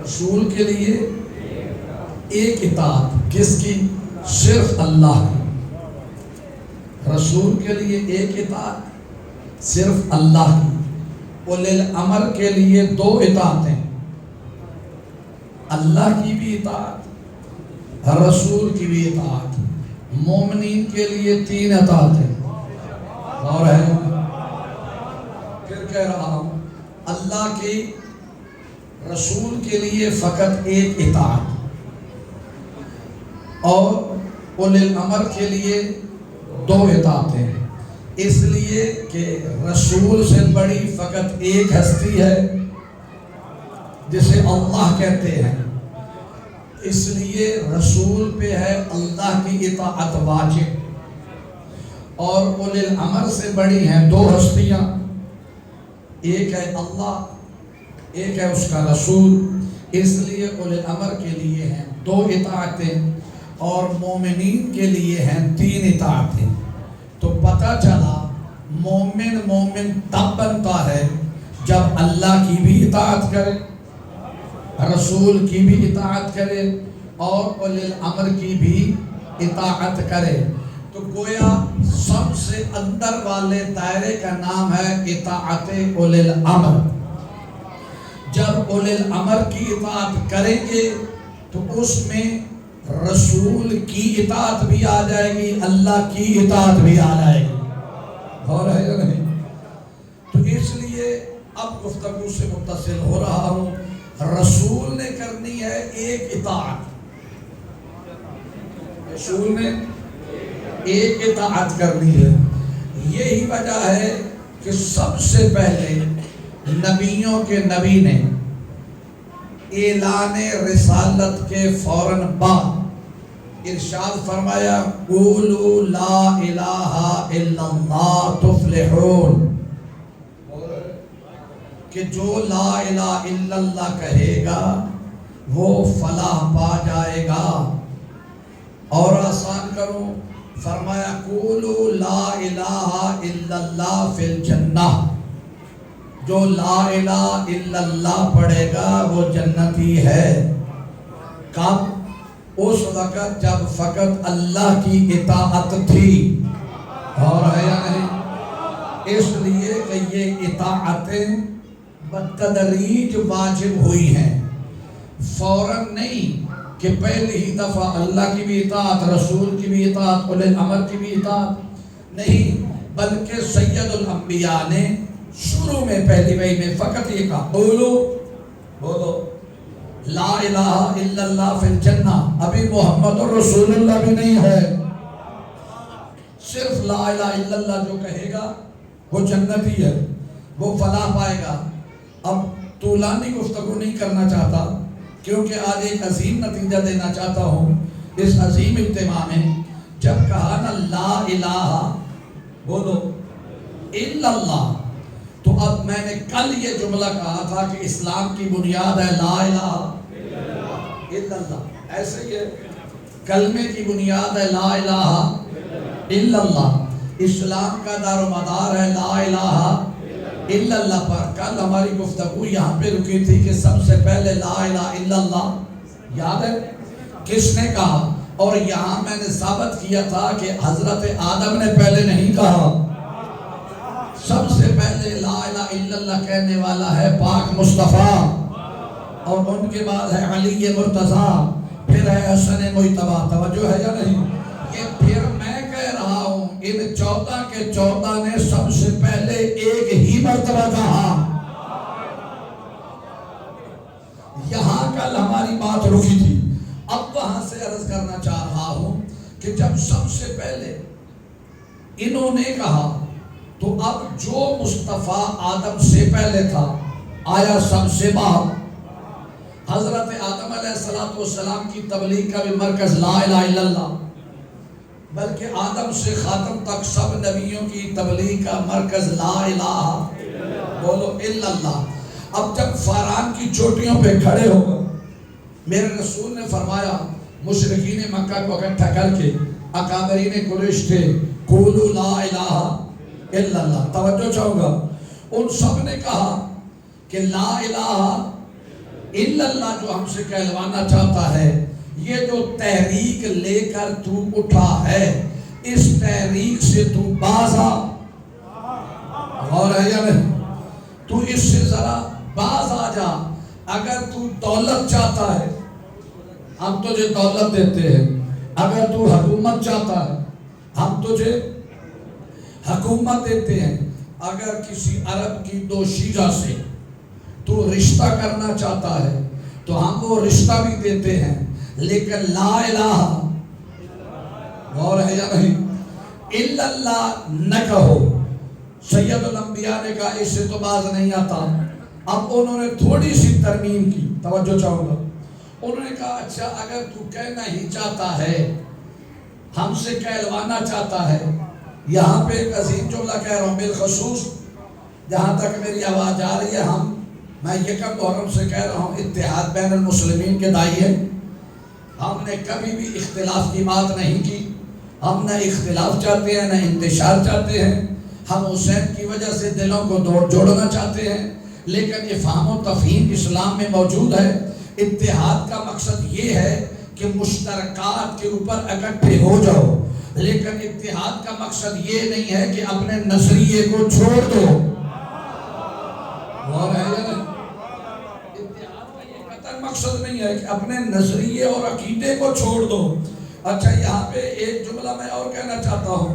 رسول کے لیے ایک اطاعت، کس کی؟ صرف اللہ کی۔ رسول کے لیے ایک اطاعت صرف اللہ کی۔ اولی الامر کے لیے دو اطاعتیں، اللہ کی بھی اطاعت، رسول کی بھی اطاعت۔ مومنین کے لیے تین اطاعتیں، اور ہے پھر کہہ رہا ہوں اللہ کی، رسول کے لیے فقط ایک اطاعت، اور اولی الامر کے لیے دو اطاعتیں، اس لیے کہ رسول سے بڑی فقط ایک ہستی ہے جسے اللہ کہتے ہیں، اس لیے رسول پہ ہے اللہ کی اطاعت واجب، اور اولی الامر سے بڑی ہیں دو ہستیاں، ایک ہے اللہ، ایک ہے اس کا رسول، اس لیے اولی الامر کے لیے ہیں دو اطاعتیں اور مومنین کے لیے ہیں تین اطاعتیں۔ تو پتہ چلا مومن تب بنتا ہے جب اللہ کی بھی اطاعت کرے، رسول کی بھی اطاعت کرے، اور اولی الامر کی بھی اطاعت کرے۔ تو گویا سب سے اندر والے دائرے کا نام ہے اطاعت اولی الامر۔ جب اولی الامر کی اطاعت کریں گے تو اس میں رسول کی اطاعت بھی آ جائے گی، اللہ کی اطاعت بھی آ جائے گی، اور ہے یا نہیں؟ تو اس لیے اب گفتگو سے متصل ہو رہا ہوں، رسول نے کرنی ہے ایک اطاعت، رسول نے ایک اطاعت کرنی ہے۔ یہی وجہ ہے کہ سب سے پہلے نبیوں کے نبی نے اعلان رسالت کے فوراً بعد ارشاد فرمایا قولوا لا الہ الا اللہ تفلحون، کہ جو لا الہ الا اللہ کہے گا وہ فلاح پا جائے گا۔ اور آسان کرو، فرمایا قولوا لا الہ الا اللہ فی الجنہ، جو لا الہ الا اللہ پڑھے گا وہ جنتی ہے۔ کب؟ اس وقت جب فقط اللہ کی اطاعت تھی، اور ہے یا نہیں؟ اس لیے کہ یہ اطاعتیں بتدریج واجب ہوئی ہیں، فوراً نہیں کہ پہلی ہی دفعہ اللہ کی بھی اطاعت، رسول کی بھی اطاعت، اولی الامر کی بھی اطاعت نہیں، بلکہ سید الانبیاء نے شروع میں پہلی وحی میں فقط یہ کہا بولو لا الہ الا اللہ فی الجنہ، ابھی محمد رسول اللہ بھی نہیں ہے، صرف لا الہ الا اللہ جو کہے گا وہ جنتی ہے، وہ فلاح پائے گا۔ اب طولانی گفتگو نہیں کرنا چاہتا کیونکہ آج ایک عظیم نتیجہ دینا چاہتا ہوں اس عظیم اجتماع میں۔ جب کہا نا لا الہ بولو الا اللہ، تو اب میں نے کل یہ جملہ کہا تھا کہ اسلام کی بنیاد ہے لا الہ الا اللہ، ایسے ہی ہے، کلمے کی بنیاد ہے لا الہ الا اللہ، اسلام کا دار و مدار ہے لا الہ الا اللہ پر۔ کل ہماری گفتگو یہاں پہ رکی تھی کہ سب سے پہلے لا الہ الا اللہ یاد ہے کس نے کہا، اور یہاں میں نے ثابت کیا تھا کہ حضرت آدم نے پہلے نہیں کہا، سب سے پہلے لا الہ الا اللہ کہنے والا ہے پاک مصطفیٰ، اور ان کے بعد ہے علی مرتضیٰ، پھر ہے حسن مجتبیٰ، توجہ ہے یا نہیں؟ یہ پھر میں کہہ رہا ہوں ان 14 کے 14 نے سب سے پہلے ایک ہی مرتبہ کہا۔ یہاں کل ہماری بات رکی تھی، اب وہاں سے عرض کرنا چاہ رہا ہوں کہ جب سب سے پہلے انہوں نے کہا تو اب جو مصطفیٰ آدم سے پہلے تھا آیا سب سے بعد۔ حضرت آدم علیہ السلام کی تبلیغ کا بھی مرکز لا الہ الا اللہ، بلکہ آدم سے خاتم تک سب نبیوں کی تبلیغ کا مرکز لا الہ بولو الا اللہ۔ اب جب فاران کی چوٹیوں پہ کھڑے ہو گئے، میرے رسول نے فرمایا مشرکین مکہ کو اکٹھا کر کے، اکابرین قریش تھے، قولوا لا الہ الا اللہ، توجہ چاہوں گا، ان سب نے کہا کہ لا الہ الا اللہ جو ہم سے کہلوانا چاہتا ہے، یہ جو تحریک لے کر تو اٹھا ہے، اس تحریک سے تو باز آ. غور ہے یا نہیں؟ تو اس سے ذرا باز آ جا. اگر تو دولت چاہتا ہے ہم تجھے دولت دیتے ہیں، اگر تو حکومت چاہتا ہے ہم تجھے حکومت دیتے ہیں، اگر کسی عرب کی دوشیزہ سے تو رشتہ کرنا چاہتا ہے تو ہم وہ رشتہ بھی دیتے ہیں، لیکن لا الہ، غور ہے یا نہیں، الا اللہ نہ کہو. سید الانبیاء نے کہا اس سے تو باز نہیں آتا. اب انہوں نے تھوڑی سی ترمیم کی، توجہ چاہوں گا. انہوں نے کہا اچھا اگر تو کہنا ہی چاہتا ہے، ہم سے کہلوانا چاہتا ہے، یہاں پہ ایک عظیم جملہ کہہ رہا ہوں بالخصوص جہاں تک میری آواز آ رہی ہے. میں یکم محرم سے کہہ رہا ہوں اتحاد بین المسلمین کے داعی ہیں. ہم نے کبھی بھی اختلاف کی بات نہیں کی. ہم نہ اختلاف چاہتے ہیں نہ انتشار چاہتے ہیں. ہم حسین کی وجہ سے دلوں کو جوڑنا چاہتے ہیں، لیکن افہام و تفہیم اسلام میں موجود ہے. اتحاد کا مقصد یہ ہے کہ مشترکات کے اوپر اکٹھے ہو جاؤ، لیکن اتحاد کا مقصد یہ نہیں ہے کہ اپنے نظریے کو چھوڑ دو. اتحاد کا یہ قطعی مقصد نہیں ہے کہ اپنے نظریے اور عقیدے کو چھوڑ دو. اچھا یہاں پہ ایک جملہ میں اور کہنا چاہتا ہوں.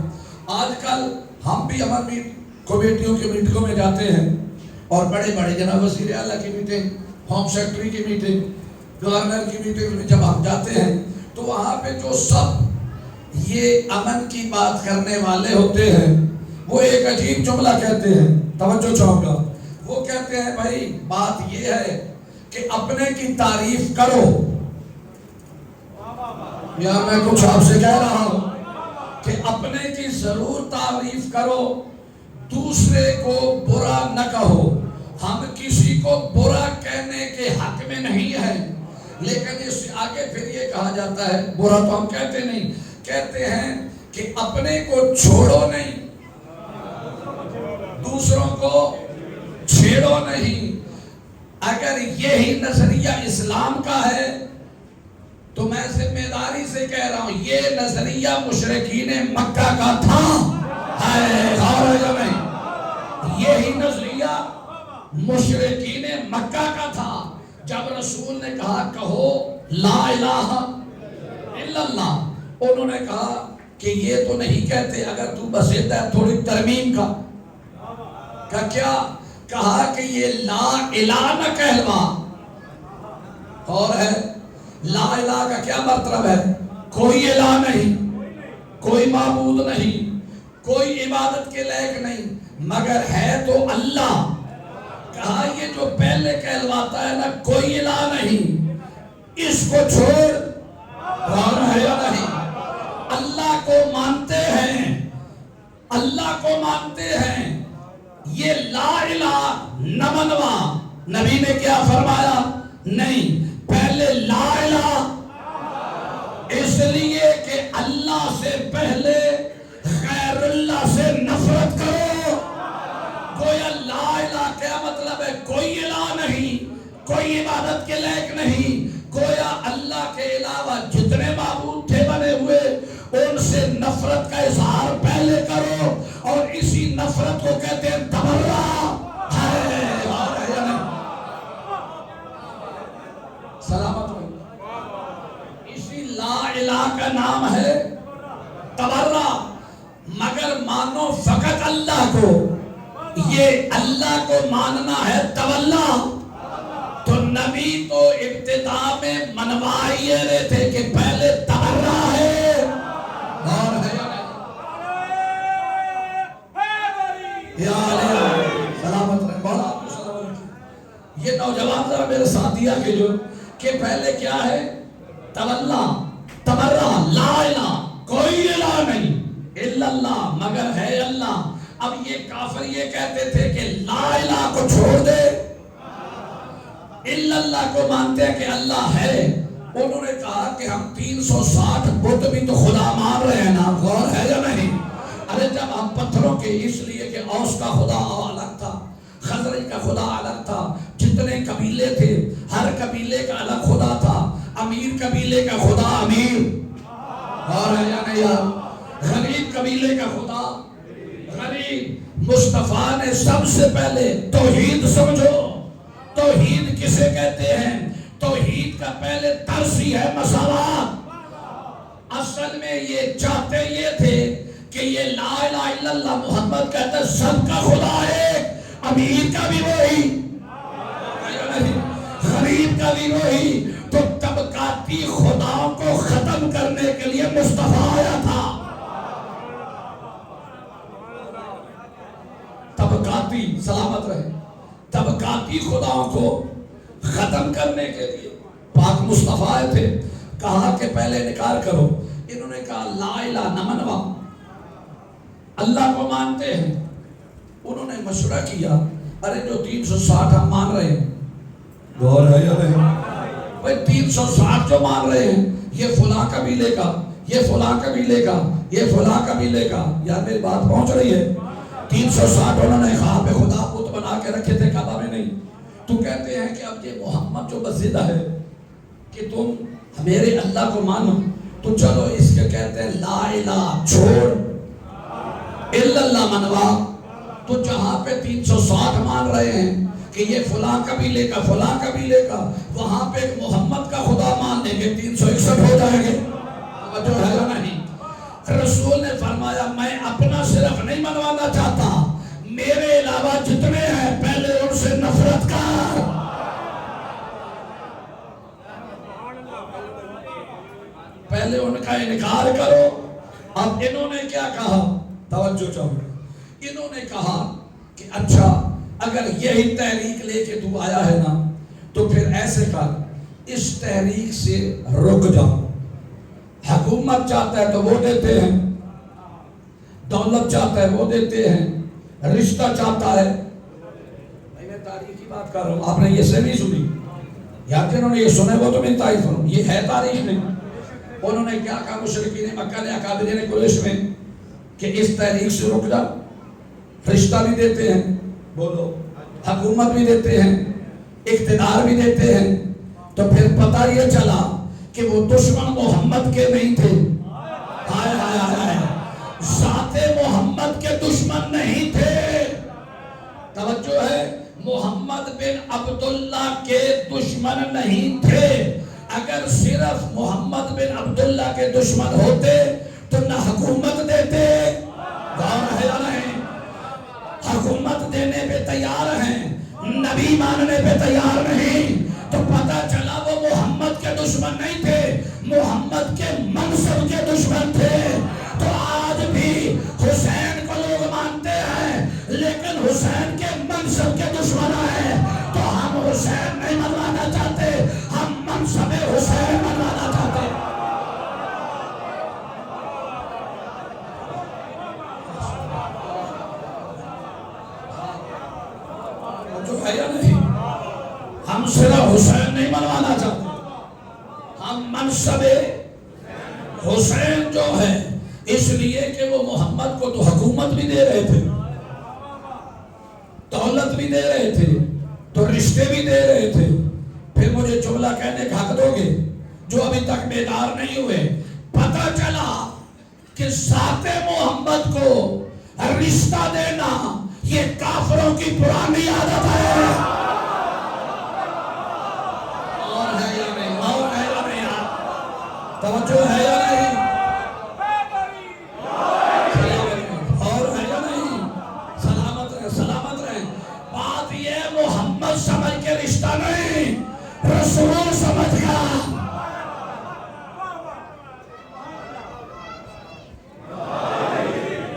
آج کل ہم بھی ہماری کمیٹیوں کی میٹنگوں میں جاتے ہیں اور بڑے بڑے جناب وزیر اعلیٰ کی میٹنگ، ہوم سیکرٹری کی میٹنگ، گورنر کی میٹنگ میں جب ہم جاتے ہیں تو وہاں پہ جو سب یہ امن کی بات کرنے والے ہوتے ہیں وہ ایک عجیب جملہ کہتے ہیں، توجہ چاہوں گا. وہ کہتے ہیں بھائی بات یہ ہے کہ اپنے کی تعریف کرو. یار میں کچھ آپ سے کہہ رہا ہوں کہ اپنے کی ضرور تعریف کرو، دوسرے کو برا نہ کہو. ہم کسی کو برا کہنے کے حق میں نہیں ہیں، لیکن اس سے آگے پھر یہ کہا جاتا ہے، برا تو ہم کہتے نہیں، کہتے ہیں کہ اپنے کو چھوڑو نہیں، دوسروں کو چھیڑو نہیں. اگر یہی نظریہ اسلام کا ہے تو میں ذمہ داری سے کہہ رہا ہوں یہ نظریہ مشرکین مکہ کا تھا. یہی نظریہ مشرکین مکہ کا تھا. جب رسول نے کہا کہو لا الہ الا اللہ، انہوں نے کہا کہ یہ تو نہیں کہتے، اگر تو بس تھوڑی ترمیم کا کیا کہا کہ یہ لا الہ نہ کہلوا. اور ہے لا الہ کا کیا مطلب ہے؟ کوئی الہ نہیں، کوئی معبود نہیں، کوئی عبادت کے لائق نہیں، مگر ہے تو اللہ. کہا یہ جو پہلے کہلواتا ہے نا کوئی الہ نہیں، اس کو چھوڑ. ہے یا نہیں؟ اللہ کو مانتے ہیں، اللہ کو مانتے ہیں، یہ لا الہ نہ منوا. نبی نے کیا فرمایا؟ نہیں، پہلے لا الہ، اس لیے کہ اللہ سے پہلے غیر اللہ سے نفرت کرو. گویا لا الہ کیا مطلب ہے؟ کوئی الہ نہیں، کوئی عبادت کے لائق نہیں. گویا اللہ کے علاوہ جتنے معبود تھے بنے ہوئے ان سے نفرت کا اظہار پہلے کرو، اور اسی نفرت کو کہتے ہیں تبرہ. سلامت ہو. اسی لا الہ کا نام ہے تبرہ. مگر مانو فقط اللہ کو، یہ اللہ کو ماننا ہے تولا. تو نبی تو ابتدا میں منوا ہی رہے تھے کہ پہلے تبرہ ہے. اور ہے سلامت رہے. بولا آپ کو سلامت. یہ نوجوان ذرا میرے ساتھ دیا کہ جو کہ پہلے کیا ہے؟ تولا، تبرہ، لا الہ، کوئی الہ نہیں الا اللہ، مگر ہے اللہ. اب یہ کافر یہ کہتے تھے کہ لا الہ کو چھوڑ دے، الا اللہ کو مانتے ہیں کہ اللہ ہے. انہوں نے کہا کہ ہم 360 بت بھی تو خدا مان رہے ہیں نا. غور ہے یا نہیں؟ ارے جب ہم پتھروں کے، اس لیے کہ اوس کا خدا الگ تھا، خزرج کا خدا الگ تھا، جتنے قبیلے تھے ہر قبیلے کا الگ خدا تھا. امیر قبیلے کا خدا امیر اور ہے یا نہیں یار, غریب قبیلے کا خدا غریب. مصطفیٰ نے سب سے پہلے توحید سمجھو. توحید کسے کہتے ہیں؟ توحید کا پہلے طرز ہی ہے مساوات. اصل میں یہ چاہتے یہ تھے کہ یہ لا الہ الا اللہ محمد کہتا ہے سب کا خدا ہے, امیر کا بھی وہی غریب کا بھی وہی. تو طبقاتی خداؤں کو ختم کرنے کے لیے مصطفیٰ آیا تھا. طبقاتی سلامت رہے, طبقاتی خداؤں کو ختم کرنے کے لیے پاک مصطفیٰ آئے تھے. کہا کہ پہلے انکار کرو. انہوں نے کہا لا الہ نہ منوا, اللہ کو مانتے ہیں. انہوں نے مشورہ کیا, ارے جو 360 ہم مان رہے ہیں, غور ہے یا نہیں بھائی, 360 جو مان رہے ہیں یہ فلاں قبیلے کا, یہ فلاں قبیلے کا, یہ فلاں قبیلے کا. یار میری بات پہنچ رہی ہے؟ 360 انہوں نے کہا پہ خدا بت بنا کے رکھے تھے کعبہ میں نہیں. تو کہتے ہیں کہ اب یہ محمد جو بزدہ ہے کہ تم میرے اللہ کو مانو, تو چلو اس کے کہتے ہیں لا الہ چھوڑ الا اللہ منوا. تو جہاں پہ 360 مان رہے ہیں کہ یہ فلاں قبیلے کا فلاں قبیلے کا, وہاں پہ ایک محمد کا خدا مان لیں گے, 361 ہو جائیں گے. جو ہے یا نہیں؟ رسول نے فرمایا میں اپنا صرف نہیں منوانا چاہتا, میرے علاوہ جتنے ہیں پہلے ان سے نفرت کر. پہلے ان کا انکار کرو. اب انہوں نے کیا کہا, توجہ چاہو. انہوں نے کہا کہ اچھا اگر یہی تحریک لے کے تو آیا ہے نا, تو پھر ایسے کر, اس تحریک سے رک جاؤ. حکومت چاہتا ہے تو وہ دیتے ہیں, دولت چاہتا ہے وہ دیتے ہیں, رشتہ چاہتا ہے. میں تاریخ کی بات کر رہا ہوں, آپ نے یہ سے نہیں سنی یا جنہوں نے یہ سنے وہ تو میں تعریف کروں, یہ ہے تاریخ میں. انہوں نے کیا کہا مشرکین مکہ نے, اکابرین قریش میں, کہ اس تحریک سے رک جا. رشتہ بھی دیتے ہیں, بولو, حکومت بھی دیتے ہیں, اقتدار بھی دیتے ہیں. تو پھر پتہ یہ چلا کہ وہ دشمن محمد کے نہیں تھے. ہائے ہائے ہائے, ذات محمد کے دشمن نہیں تھے. توجہ ہے, محمد بن عبداللہ کے دشمن نہیں تھے. اگر صرف محمد بن عبداللہ کے دشمن ہوتے تو نہ حکومت دیتے. غور ہے یا نہیں؟ حکومت دینے پہ تیار ہیں, نبی ماننے پہ تیار نہیں. تو پتہ چلا وہ محمد کے دشمن نہیں تھے, محمد کے منصب کے دشمن تھے. تو آج بھی حسین کو لوگ مانتے ہیں لیکن حسین کے منصب کے دشمن ہیں. تو ہم حسین نہیں منوانا چاہتے, ہم منصب حسین منوانا چاہتے. جو ہے یا نہیں, ہم صرف حسین نہیں منوانا چاہتے, ہم منصب حسین جو ہے, اس لیے کہ وہ محمد کو تو حکومت بھی دے رہے تھے, دولت بھی دے رہے تھے, تو رشتے بھی دے رہے تھے. پھر مجھے جملہ کہنے کا حق دو گے جو ابھی تک بیدار نہیں ہوئے. پتہ چلا کہ ذات محمد کو رشتہ دینا یہ کافروں کی پرانی عادت ہے. اور ہے یا نہیں, اور ہے یا نہیں, توجہ ہے یا نہیں, اور ہے یا نہیں, سلامت رہے, سلامت رہے. بات یہ محمد سمجھ کے رشتہ نہیں, رسول سمجھ کا.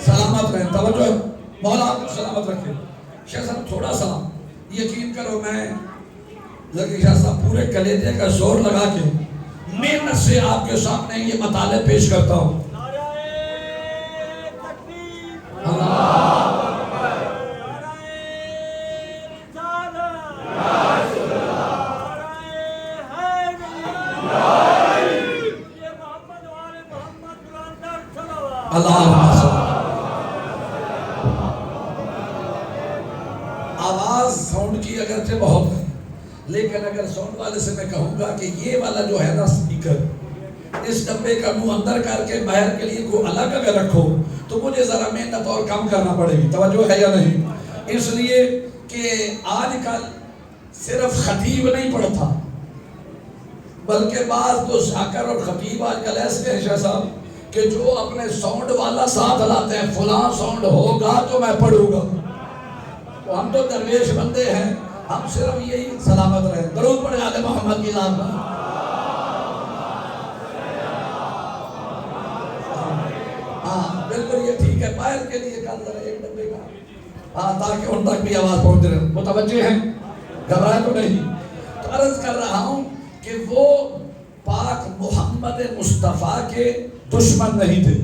سلامت رہے, توجہ, مولا آپ کو سلامت رکھے. شیخ صاحب تھوڑا سا یقین کرو, میں لگے شاہ صاحب پورے کلیجے کا زور لگا کے محنت سے آپ کے سامنے یہ مطالعے پیش کرتا ہوں. آواز ساؤنڈ کی اگرچہ بہت ہے لیکن اگر ساؤنڈ والے سے میں کہوں گا کہ یہ والا جو ہے نا اسپیکر، اس ڈبے کا منہ اندر کر کے باہر کے لیے کوئی الگ اگر رکھو تو مجھے ذرا محنت اور کم کرنا پڑے گی. توجہ ہے یا نہیں؟ اس لیے کہ آج کل صرف خطیب نہیں پڑھتا، بلکہ بعض تو شاکر اور خطیب آج کل ایسے ہیں شاہ صاحب کہ جو اپنے ساؤنڈ والا ساتھ لاتے ہیں، فلاں ساؤنڈ ہوگا تو میں پڑھوں گا. تو ہم تو درویش بندے ہیں، ہم صرف یہی سلامت رہے. درود پڑھے آل محمد کی ذات پر. ہاں بالکل یہ ٹھیک ہے، باہر کے لیے کل ذرا ایک ڈبے کا، ہاں تاکہ ان تک بھی آواز پہنچ رہے. متوجہ ہیں؟ گھبرائے تو نہیں؟ تو عرض کر رہا ہوں کہ وہ پاک محمد مصطفیٰ کے دشمن نہیں تھے.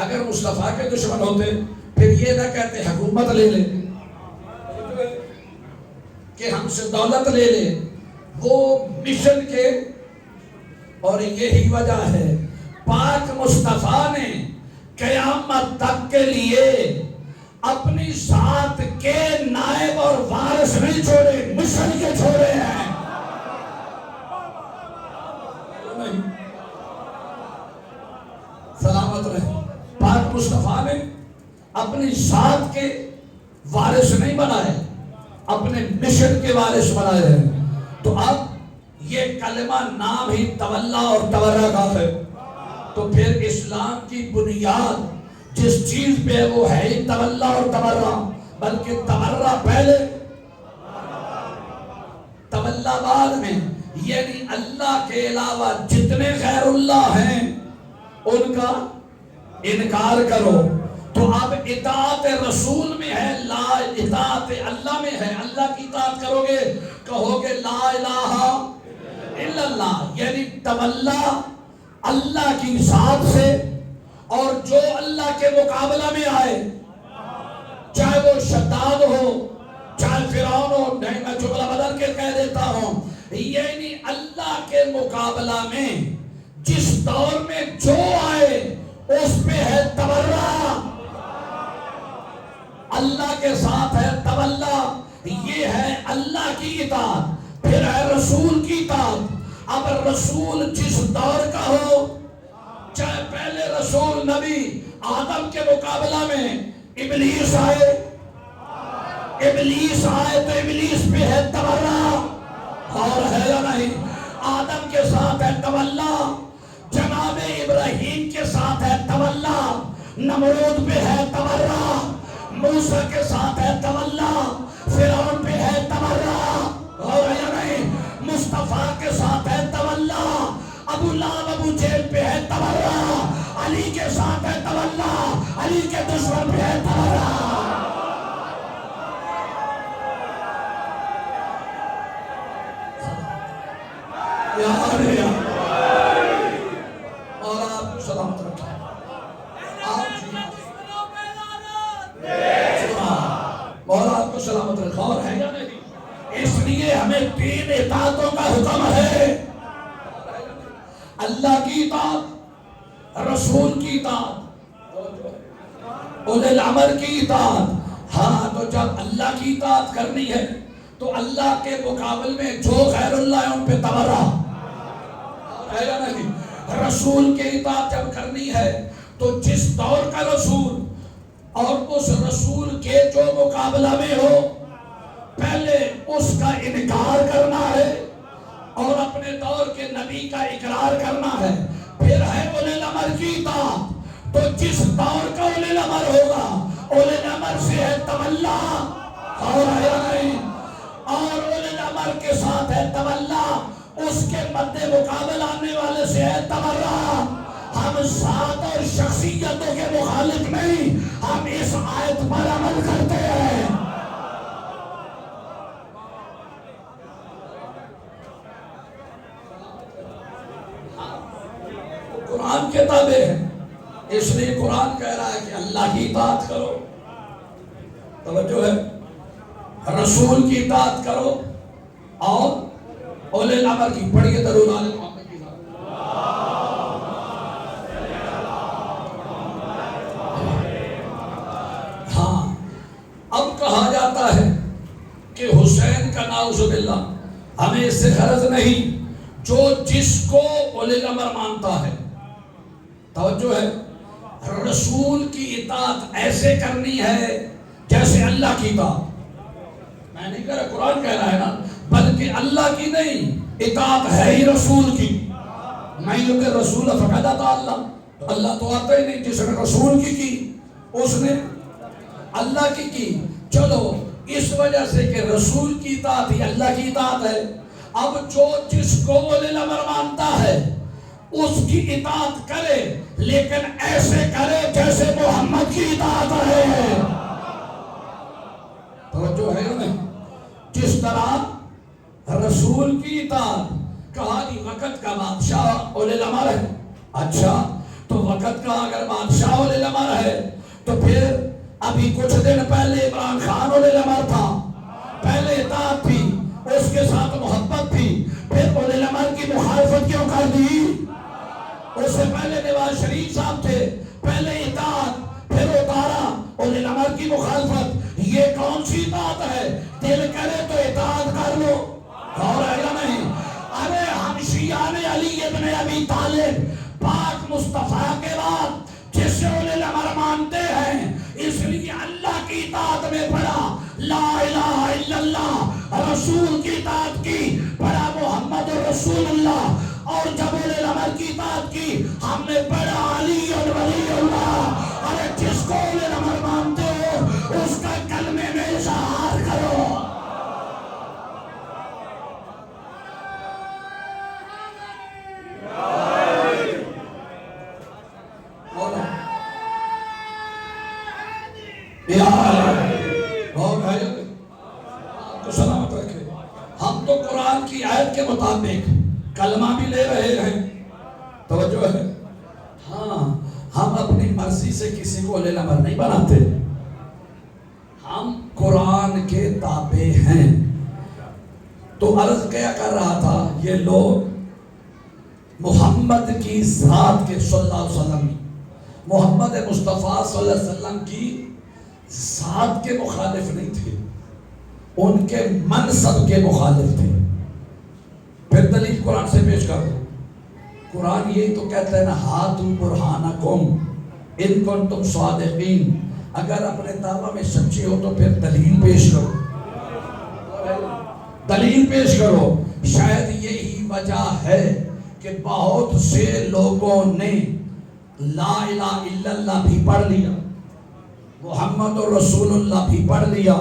اگر مصطفیٰ کے دشمن ہوتے پھر یہ نہ کہتے حکومت لے لے کہ ہم سے دولت لے لے. وہ مشن کے، اور یہی وجہ ہے پاک مصطفیٰ نے قیامت تک کے لیے اپنی ذات کے نائب اور وارث نہیں چھوڑے، مشن کے چھوڑے ہیں. سلامت رہے. پاک مصطفیٰ نے اپنی ذات کے وارث نہیں بنائے، اپنے مشن کے وارث بنائے ہیں. تو اب یہ کلمہ نام ہی تولا اور تورا کا ہے. تو پھر اسلام کی بنیاد جس چیز پہ وہ ہے ہی تولا اور تورا، بلکہ تورا پہلے تولا بعد میں. یعنی اللہ کے علاوہ جتنے غیر اللہ ہیں ان کا انکار کرو. تو اب اطاعت رسول میں ہے، لا اطاعت اللہ میں ہے. اللہ کی اطاعت کرو گے، کہو گے لا الہ الا اللہ، یعنی تولا اللہ کی ذات سے، اور جو اللہ کے مقابلہ میں آئے، چاہے وہ شداد ہو چاہے فرعون ہو. نہیں میں جملہ بدل کے کہہ دیتا ہوں، یعنی اللہ کے مقابلہ میں جس دور میں جو آئے اس پہ ہے تورا، اللہ کے ساتھ ہے تولا. یہ ہے اللہ کی اطاعت. پھر ہے رسول کی اطاعت. اب رسول جس دور کا ہو، چاہے پہلے رسول نبی آدم کے مقابلہ میں ابلیس آئے تو ابلیس پہ ہے تورا، اور ہے یا نہیں؟ آدم کے ساتھ ہے تولا، جناب ابراہیم کے ساتھ ہے تولا، نمرود پہ ہے تورا، موسیٰ کے ساتھ ہے تولا، فرعون پہ ہے تورا، اور ہے یا نہیں؟ مصطفیٰ کے ساتھ ہے تولا، ابو لہب ابو جہل پہ ہے تورا، علی کے ساتھ ہے تولا، علی کے دشمن پہ ہے تورا. اور آپ سلامت رکھیں. اور آپ کو سلامت رکھا. اور ہے یا نہیں؟ اس لیے ہمیں 3 اطاعتوں کا حکم ہے. اللہ کی اطاعت، رسول کی اطاعت، اولی الامر کی اطاعت. ہاں تو جب اللہ کی اطاعت کرنی ہے تو اللہ کے مقابل میں جو غیر اللہ ہے ان پہ تورا، ہے یا نہیں؟ رسول کی اطاعت جب کرنی ہے تو جس دور کا رسول اور اس رسول کے جو مقابلہ میں ہو، پہلے اس کا انکار کرنا ہے اور اپنے دور کے نبی کا اقرار کرنا ہے. پھر ہے اولی الامر کی اطاعت. تو جس دور کا اولی الامر ہوگا، اولی الامر سے ہے تولا، اور ہے یا نہیں؟ اور اولی الامر کے ساتھ ہے تولا، اس کے مد مقابل آنے والے سے ہے تورا. ہم ذات اور شخصیتوں کے مخالف نہیں، ہم اس آیت پر عمل کرتے ہیں. قرآن کے تابع ہیں، اس لیے قرآن کہہ رہا ہے کہ اللہ کی اطاعت کرو. توجہ ہے، رسول کی اطاعت کرو اور اولی الامر کی. پڑھیے درود علی محمد کی ذات. ہاں اب کہا جاتا ہے کہ حسین کا نعوذ باللہ ہمیں اس سے غرض نہیں، جو جس کو اولی الامر مانتا ہے، توجہ ہے، رسول کی اطاعت ایسے کرنی ہے جیسے اللہ کی اطاعت، میں نہیں کہہ رہا، قرآن کہہ رہا ہے نا، بلکہ اللہ کی نہیں، اطاعت ہے ہی رسول کی، نہیں کہ رسول فقط اطاع اللہ، اللہ تو آتا ہی نہیں، جس نے رسول کی اس نے اللہ کی، چلو اس وجہ سے کہ رسول کی اطاعت ہی اللہ کی اطاعت ہے، اب جو جس کو اولی الامر مانتا ہے اس کی اطاعت کرے، لیکن ایسے کرے جیسے محمد کی اطاعت ہے، توجہ ہے یا نہیں؟ جس طرح رسول کی اطاعت، کہا کہ وقت کا بادشاہ اولی الامر ہے، اچھا تو وقت کا اگر بادشاہ اولی الامر ہے تو پھر ابھی کچھ دن پہلے عمران خان اولی الامر تھا، پہلے اطاعت تھی، اس کے ساتھ محبت تھی، پھر اولی الامر کی مخالفت کیوں کر دی؟ اس سے پہلے نواز شریف صاحب تھے، پہلے اطاعت پھر اتارا اولی الامر کی مخالفت، یہ کون سی اطاعت ہے؟ دل کرے تو اطاعت کر لو، اور ہے یا نہیں؟ ارے ہم شیعان علی ابن ابی طالب پاک مصطفیٰ کے بعد جسے اولی الامر مانتے ہیں، اس لیے اللہ کی اطاعت میں پڑھا لا الہ الا اللہ، رسول کی اطاعت کی پڑھا محمد رسول اللہ، اور جب اولی الامر کی اطاعت کی ہم نے پڑھا علی ولی اللہ۔ ارے جس کو اولی الامر مانتے ہو اس کا کلمے میں اظہار کرو۔ سلامت رکھے، ہم تو قرآن کی آیت کے مطابق کلمہ بھی لے رہے ہیں، توجہ ہے، ہاں ہم اپنی مرضی سے کسی کو اولی الامر نہیں بناتے، ہم قرآن کے تابع ہیں۔ تو عرض کیا کر رہا تھا، یہ لوگ محمد کی ذات کے صلی اللہ علیہ وسلم، محمد مصطفیٰ صلی اللہ علیہ وسلم کی ذات کے مخالف نہیں تھے، ان کے منصب کے مخالف تھے۔ پھر دلیل قرآن سے پیش کر دو، قرآن یہی تو کہتا ہے نا، ہاتھو برہانکم ان کنتم صادقین، اگر اپنے دعویٰ میں سچے ہو تو پھر دلیل پیش کرو، دلیل پیش کرو۔ شاید یہی وجہ ہے کہ بہت سے لوگوں نے لا الہ الا اللہ بھی پڑھ لیا، محمد رسول اللہ بھی پڑھ لیا۔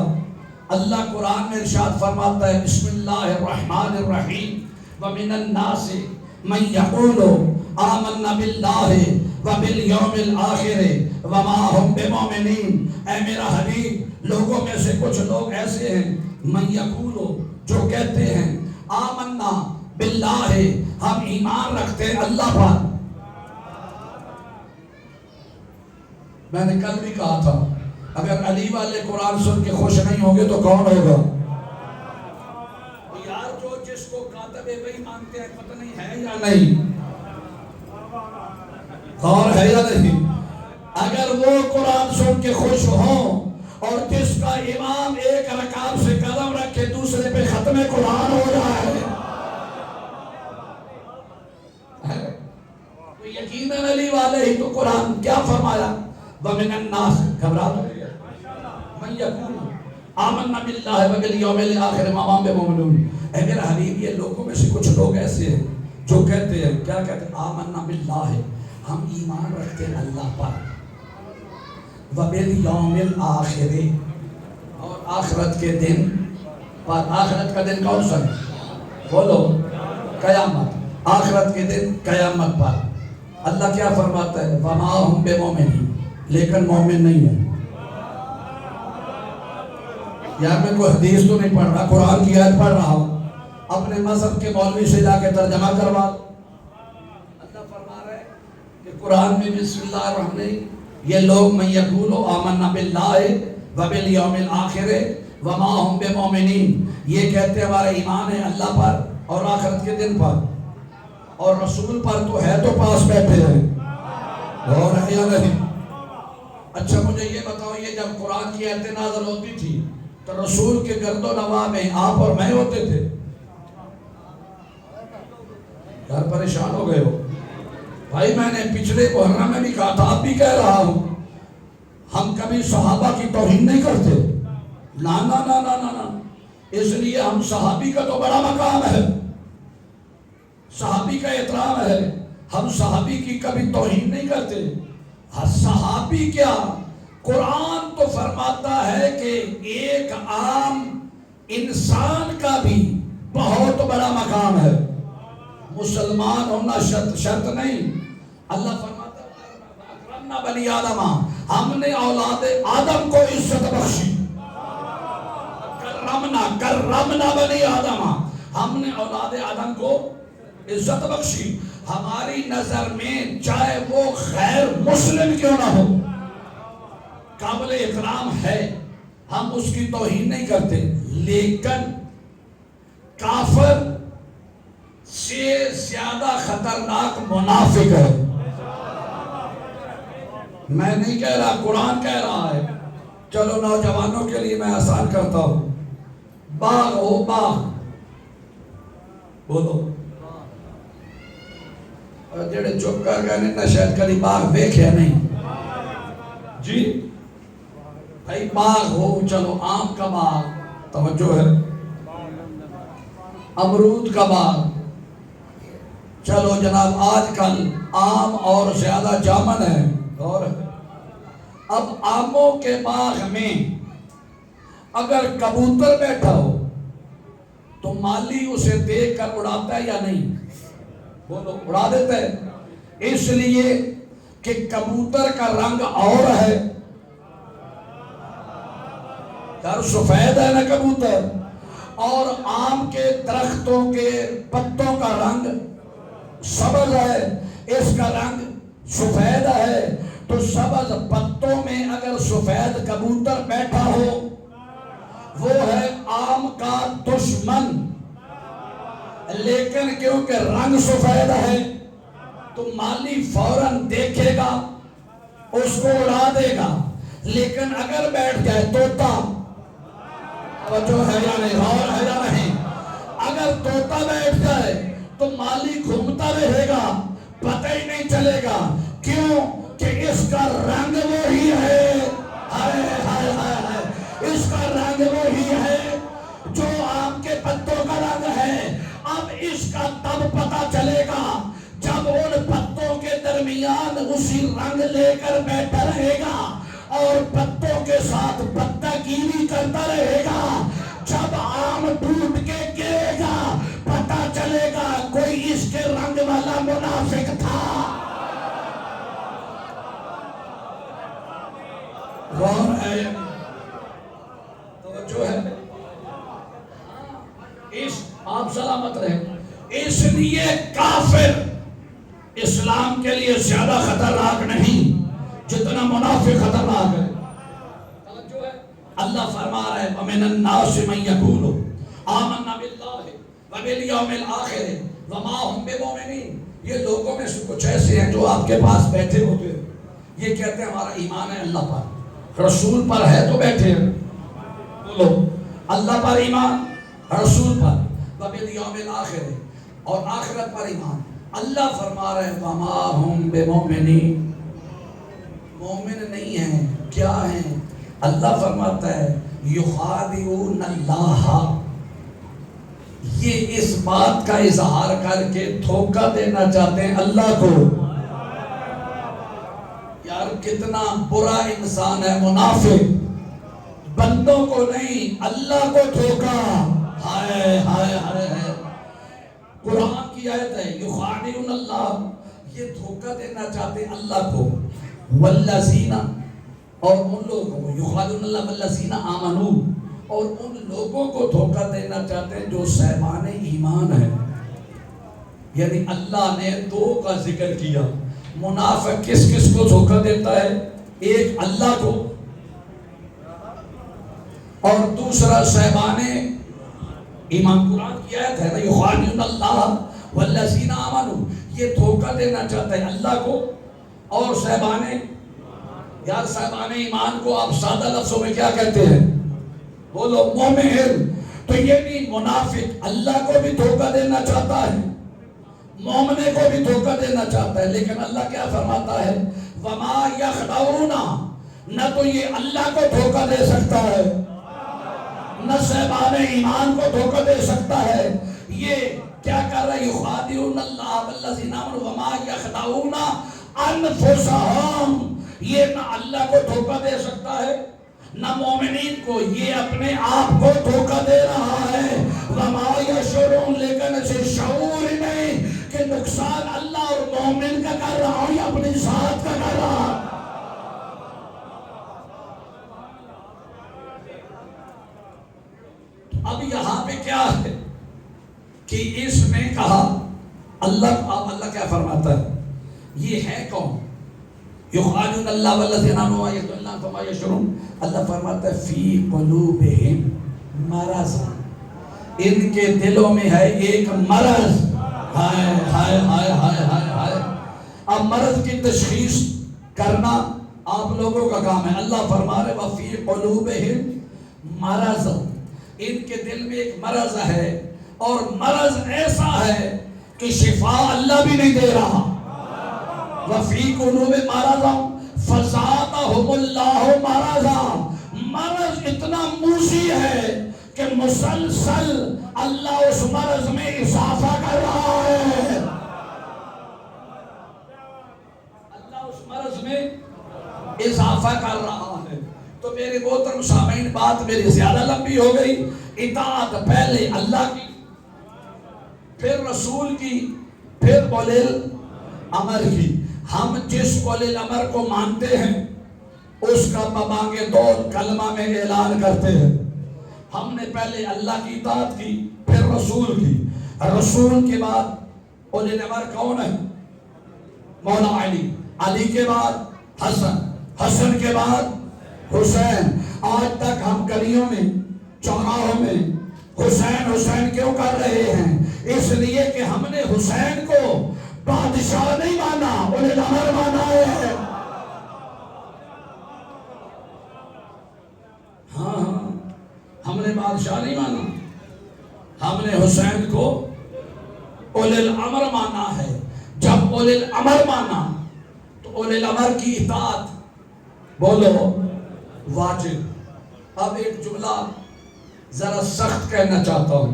اللہ قرآن میں ارشاد فرماتا ہے بسم اللہ الرحمن الرحیم وَمِنَ النَّاسِ مَن يَقُولُ آمَنَّا بِاللَّهِ وَبِالْيَوْمِ الْآخِرِ وَمَا هُمْ بِمُؤْمِنِينَ، اے میرا حبیب لوگوں میں سے کچھ لوگ ایسے ہیں، من یقولو جو کہتے ہیں، آمنا باللہ ہم ایمان رکھتے ہیں اللہ پر۔ میں نے کل بھی کہا تھا اگر علی والے قرآن سن کے خوش نہیں ہوں گے تو کون ہوگا؟ یار جو جس کو کاتب وحی مانتے ہیں پتہ نہیں ہے یا نہیں، اور ہے یا نہیں؟ اگر وہ قرآن سن کے خوش ہوں اور جس کا امام ایک رکعت سے قدم رکھ کے دوسرے پہ ختم قرآن ہو جائے تو یقیناً علی والے ہی تو قرآن کیا فرمایا؟ وَمِنَ النَّاسِ گھبرا تو من یقول آمنا باللہ وبالیوم الآخر وما ہم بمؤمنون، اے میرا حبیب یہ لوگوں میں سے کچھ لوگ ایسے ہیں جو کہتے ہیں، کیا کہتے ہیں؟ آمنا باللہ ہم ایمان رکھتے ہیں اللہ پر، وبالیوم الآخر اور آخرت کے دن پر۔ آخرت کا دن کون سا ہے؟ بولو، قیامت، آخرت کے دن قیامت پر۔ اللہ کیا فرماتا ہے؟ وما ہم بمؤمنین، لیکن مومن نہیں ہے۔ یار میں کوئی حدیث تو نہیں پڑھ رہا، قرآن کی آیت پڑھ رہا ہوں، اپنے مذہب کے مولوی سے جا کے ترجمہ کروا۔ اللہ فرما رہا ہے کہ قرآن میں بسم اللہ الرحمن الرحیم، یہ لوگ من یقولو آمنا باللہ وبالیوم الآخر وما ہم بمؤمنین، یہ کہتے ہیں ہمارا ایمان ہے اللہ پر اور آخرت کے دن پر اور رسول پر، تو ہے تو پاس بیٹھے ہیں، اور ہے یا نہیں؟ اچھا مجھے یہ بتاؤ، یہ جب قرآن کی آیتیں نازل ہوتی تھی تو رسول کے گرد و نواح میں آپ اور میں ہوتے تھے؟ یار پریشان ہو گئے ہو بھائی؟ میں نے پچھلے محرم میں بھی کہا تھا، اب بھی کہہ رہا ہوں، ہم کبھی صحابہ کی توہین نہیں کرتے، نا نا نا نا نا نا۔ اس لیے ہم صحابی کا تو بڑا مقام ہے، صحابی کا احترام ہے، ہم صحابی کی کبھی توہین نہیں کرتے۔ صحابی کیا، قرآن تو فرماتا ہے کہ ایک عام انسان کا بھی بہت بڑا مقام ہے، مسلمان ہونا شرط نہیں۔ اللہ فرماتا ہے اکرمنا بنی آدم، ہم نے اولاد آدم کو عزت بخشی، کرمنا بنی آدم، ہم نے اولاد آدم کو عزت بخشی۔ ہماری نظر میں چاہے وہ غیر مسلم کیوں نہ ہو، قابل احترام ہے، ہم اس کی توہین نہیں کرتے، لیکن کافر سے زیادہ خطرناک منافق ہے۔ میں نہیں کہہ رہا، قرآن کہہ رہا ہے۔ چلو نوجوانوں کے لیے میں آسان کرتا ہوں، باغ ہو باغ، بولو جڑے چپ کر گئے نے شاید کبھی باغ دیکھے نہیں جی بھائی۔ باغ ہو، چلو آم کا باغ، توجہ ہے، امرود کا باغ، چلو جناب آج کل آم اور زیادہ جامن ہے، اور اب آموں کے باغ میں اگر کبوتر بیٹھا ہو تو مالی اسے دیکھ کر اڑاتا ہے یا نہیں؟ بولو اڑا دیتا ہے، اس لیے کہ کبوتر کا رنگ اور ہے، یار سفید ہے نا کبوتر، اور آم کے درختوں کے پتوں کا رنگ سبز ہے، اس کا رنگ سفید ہے، تو سبز پتوں میں اگر سفید کبوتر بیٹھا ہو وہ ہے آم کا دشمن، لیکن کیونکہ رنگ سفید ہے تو مالی فوراً دیکھے گا، اس کو اڑا دے گا۔ لیکن اگر بیٹھ جائے طوطا، جو ہے یا نہیں، اور ہے یا نہیں، اگر طوطا بیٹھ جائے تو مالی گھومتا رہے گا، پتہ ہی نہیں چلے گا، کیوں کہ اس کا رنگ وہی ہے، ہائے ہائے ہائے، اس کا رنگ وہی ہے جو آم کے پتوں کا رنگ ہے۔ اب اس کا تب پتہ چلے گا جب ان پتوں کے درمیان اسی رنگ لے کر بیٹھا رہے گا اور پتوں کے ساتھ پتہ گیری کرتا رہے گا، جب آم ٹوٹ کے گرے گا پتہ چلے گا کوئی اس کے رنگ والا منافق تھا۔ غور ہے، توجہ ہے، آپ سلامت رہے۔ اس لیے کافر اسلام کے لیے زیادہ خطرناک نہیں جتنا منافق خطرناک ہے۔ توجہ ہے، اللہ فرما رہا ہے وَمِنَ النَّاسِ مَن يَقُولُ آمَنَّا بِاللَّهِ وَبِالْيَوْمِ الْآخِرِ وَمَا هُمْ بِمُؤْمِنِينَ۔ یہ لوگوں میں سے کچھ ایسے ہیں جو آپ کے پاس بیٹھے ہوتے ہیں، یہ کہتے ہیں ہمارا ایمان ہے اللہ پر، رسول پر ہے تو بیٹھے ہیں، بولو اللہ پر ایمان، رسول پر، وَبِالْيَوْمِ الْآخِرِ اور آخرت پر ایمان۔ اللہ فرما رہے ہیں وَمَا هُمْ بِمُؤْمِنِينَ، مومن نہیں ہیں، کیا ہیں؟ اللہ فرماتا ہے یخادعون اللہ، یہ اس بات کا اظہار کر کے دھوکہ دینا چاہتے ہیں اللہ کو۔ یار کتنا برا انسان ہے منافق، بندوں کو نہیں اللہ کو دھوکہ، ہائے ہائے ہائے ہائے۔ قرآن کی آیت ہے یخادعون اللہ، یہ دھوکہ دینا چاہتے ہیں اللہ کو، والذین، اور ان لوگوں کو، یخادعون اللہ والذین آمنوا، اور ان لوگوں کو دھوکہ دینا چاہتے ہیں جو صاحبان ایمان ہیں۔ یعنی اللہ نے دو کا ذکر کیا، منافق کس کس کو دھوکہ دیتا ہے؟ ایک اللہ کو، اور دوسرا صاحبان ایمان۔ قرآن کی آیت ہے نا یخادعون اللہ والذین آمنوا، یہ دھوکہ دینا چاہتا ہے اللہ کو اور صاحبان، یار صاحبان ایمان کو آپ سادہ لفظوں میں کیا کہتے ہیں؟ بولو مومن۔ تو یہ نہیں، منافق اللہ کو بھی دھوکہ دینا چاہتا ہے، مومنے کو بھی دھوکہ دینا چاہتا ہے، لیکن اللہ کیا فرماتا ہے؟ وما یخدعون، نہ تو یہ اللہ کو دھوکہ دے سکتا ہے، نہ صاحبان ایمان کو دھوکہ دے سکتا ہے۔ یہ کیا کر رہا ہے؟ یخادعون اللہ والذین آمنوا وما یخدعون انفسہم، یہ نہ اللہ کو دھوکہ دے سکتا ہے نہ مومنین کو، یہ اپنے آپ کو دھوکہ دے رہا ہے۔ وما یشعرون، لیکن اسے شعور ہی نہیں کہ نقصان اللہ اور مومن کا کر رہا ہوں یا اپنی ذات کا کر رہا ہوں۔ اب یہاں پہ کیا ہے کہ اس نے کہا اللہ کیا فرماتا ہے؟ یہ ہے کون؟ یخادعون اللہ والذین آمنوا وما یشعرون، اللہ فرماتا ہے فی قلوبہم مرض، ان کے دلوں میں ہے ایک مرض۔ ہائے ہائے ہائے ہائے ہائے ہائے، اب مرض کی تشخیص کرنا آپ لوگوں کا کام ہے۔ اللہ فرما رہے وفی قلوبہم مرض، ان کے دل میں ایک مرض ہے، اور مرض ایسا ہے کہ شفا اللہ بھی نہیں دے رہا۔ وفی قلوب مرض فزادہم اللہ مرضا، مرض اتنا موذی ہے کہ مسلسل اللہ اس مرض میں اضافہ کر رہا ہے، اللہ اس مرض میں اضافہ کر رہا ہے۔ تو میرے محترم سامعین، بات میری زیادہ لمبی ہو گئی۔ اطاعت پہلے اللہ کی، پھر رسول کی، پھر اولی الامر کی۔ ہم جس اولی الامر کو مانتے ہیں اس کا ببانگ دور کلمہ میں اعلان کرتے ہیں۔ ہم نے پہلے اللہ کی اطاعت کی، پھر رسول کی، رسول کے بعد اولی الامر کون ہے؟ مولا علی، علی کے بعد حسن، حسن کے بعد حسین۔ آج تک ہم گلیوں میں، چوراہوں میں حسین حسین کیوں کر رہے ہیں؟ اس لیے کہ ہم نے حسین کو بادشاہ نہیں مانا، اولی الامر مانا ہے۔ ہاں، ہم نے بادشاہ نہیں مانا، ہم نے حسین کو اولی الامر مانا ہے۔ جب اولی الامر مانا تو اولی الامر کی اطاعت بولو واجب۔ اب ایک جملہ ذرا سخت کہنا چاہتا ہوں،